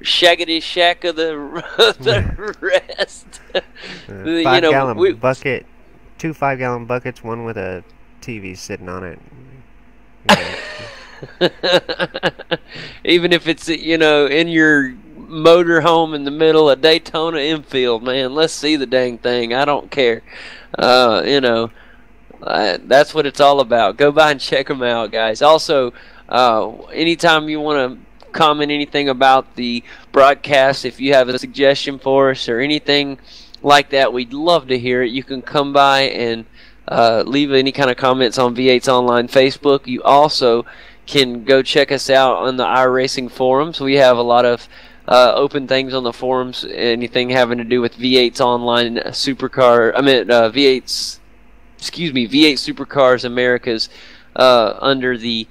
shaggity shack of the rest. 5-gallon bucket, 2 5-gallon buckets, one with a TV sitting on it. Even if it's in your motor home in the middle of Daytona infield, man, let's see the dang thing. I don't care. That's what it's all about. Go by and check them out, guys. Also, anytime you want to comment anything about the broadcast, if you have a suggestion for us or anything like that, we'd love to hear it. You can come by and leave any kind of comments on V8's Online Facebook. You also can go check us out on the iRacing forums. We have a lot of open things on the forums, anything having to do with V8's Online Supercar, V8 Supercars Americas under the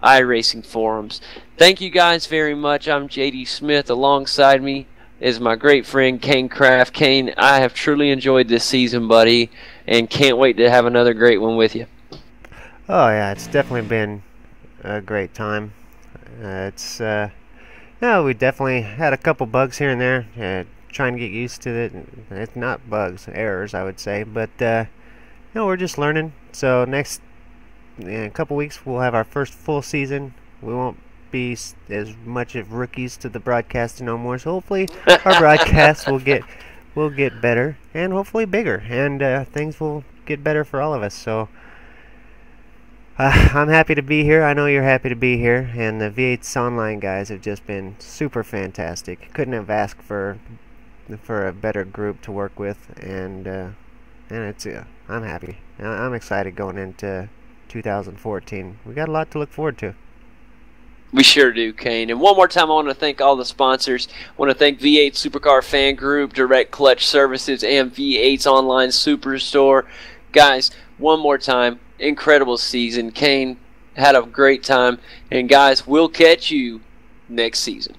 iRacing forums. Thank you guys very much. I'm JD Smith. Alongside me is my great friend Kane Kraft. Kane, I have truly enjoyed this season, buddy, and can't wait to have another great one with you. Oh yeah, it's definitely been a great time. We definitely had a couple bugs here and there. Trying to get used to it. It's not bugs, errors, I would say, but we're just learning. So in a couple weeks we'll have our first full season. We won't be as much of rookies to the broadcasting no more, so hopefully our broadcasts will get better and hopefully bigger, and things will get better for all of us. So I'm happy to be here. I know you're happy to be here, and the V8's Online guys have just been super fantastic. Couldn't have asked for a better group to work with, and it's I'm happy. I'm excited going into 2014. We got a lot to look forward to. We sure do, Kane. And one more time, I want to thank all the sponsors. I want to thank V8 Supercar Fan Group, Direct Clutch Services, and V8's Online Superstore. Guys, one more time, incredible season. Kane had a great time. And guys, we'll catch you next season.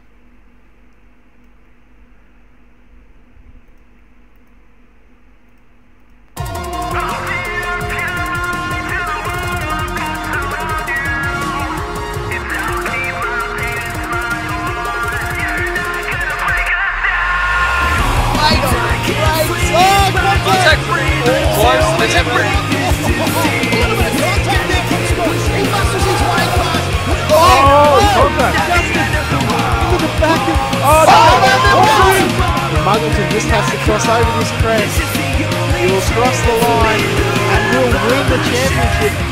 Contact free. Close. Let's have a break. Muggleton just has to cross over this crest. He will cross the line and will win the championship.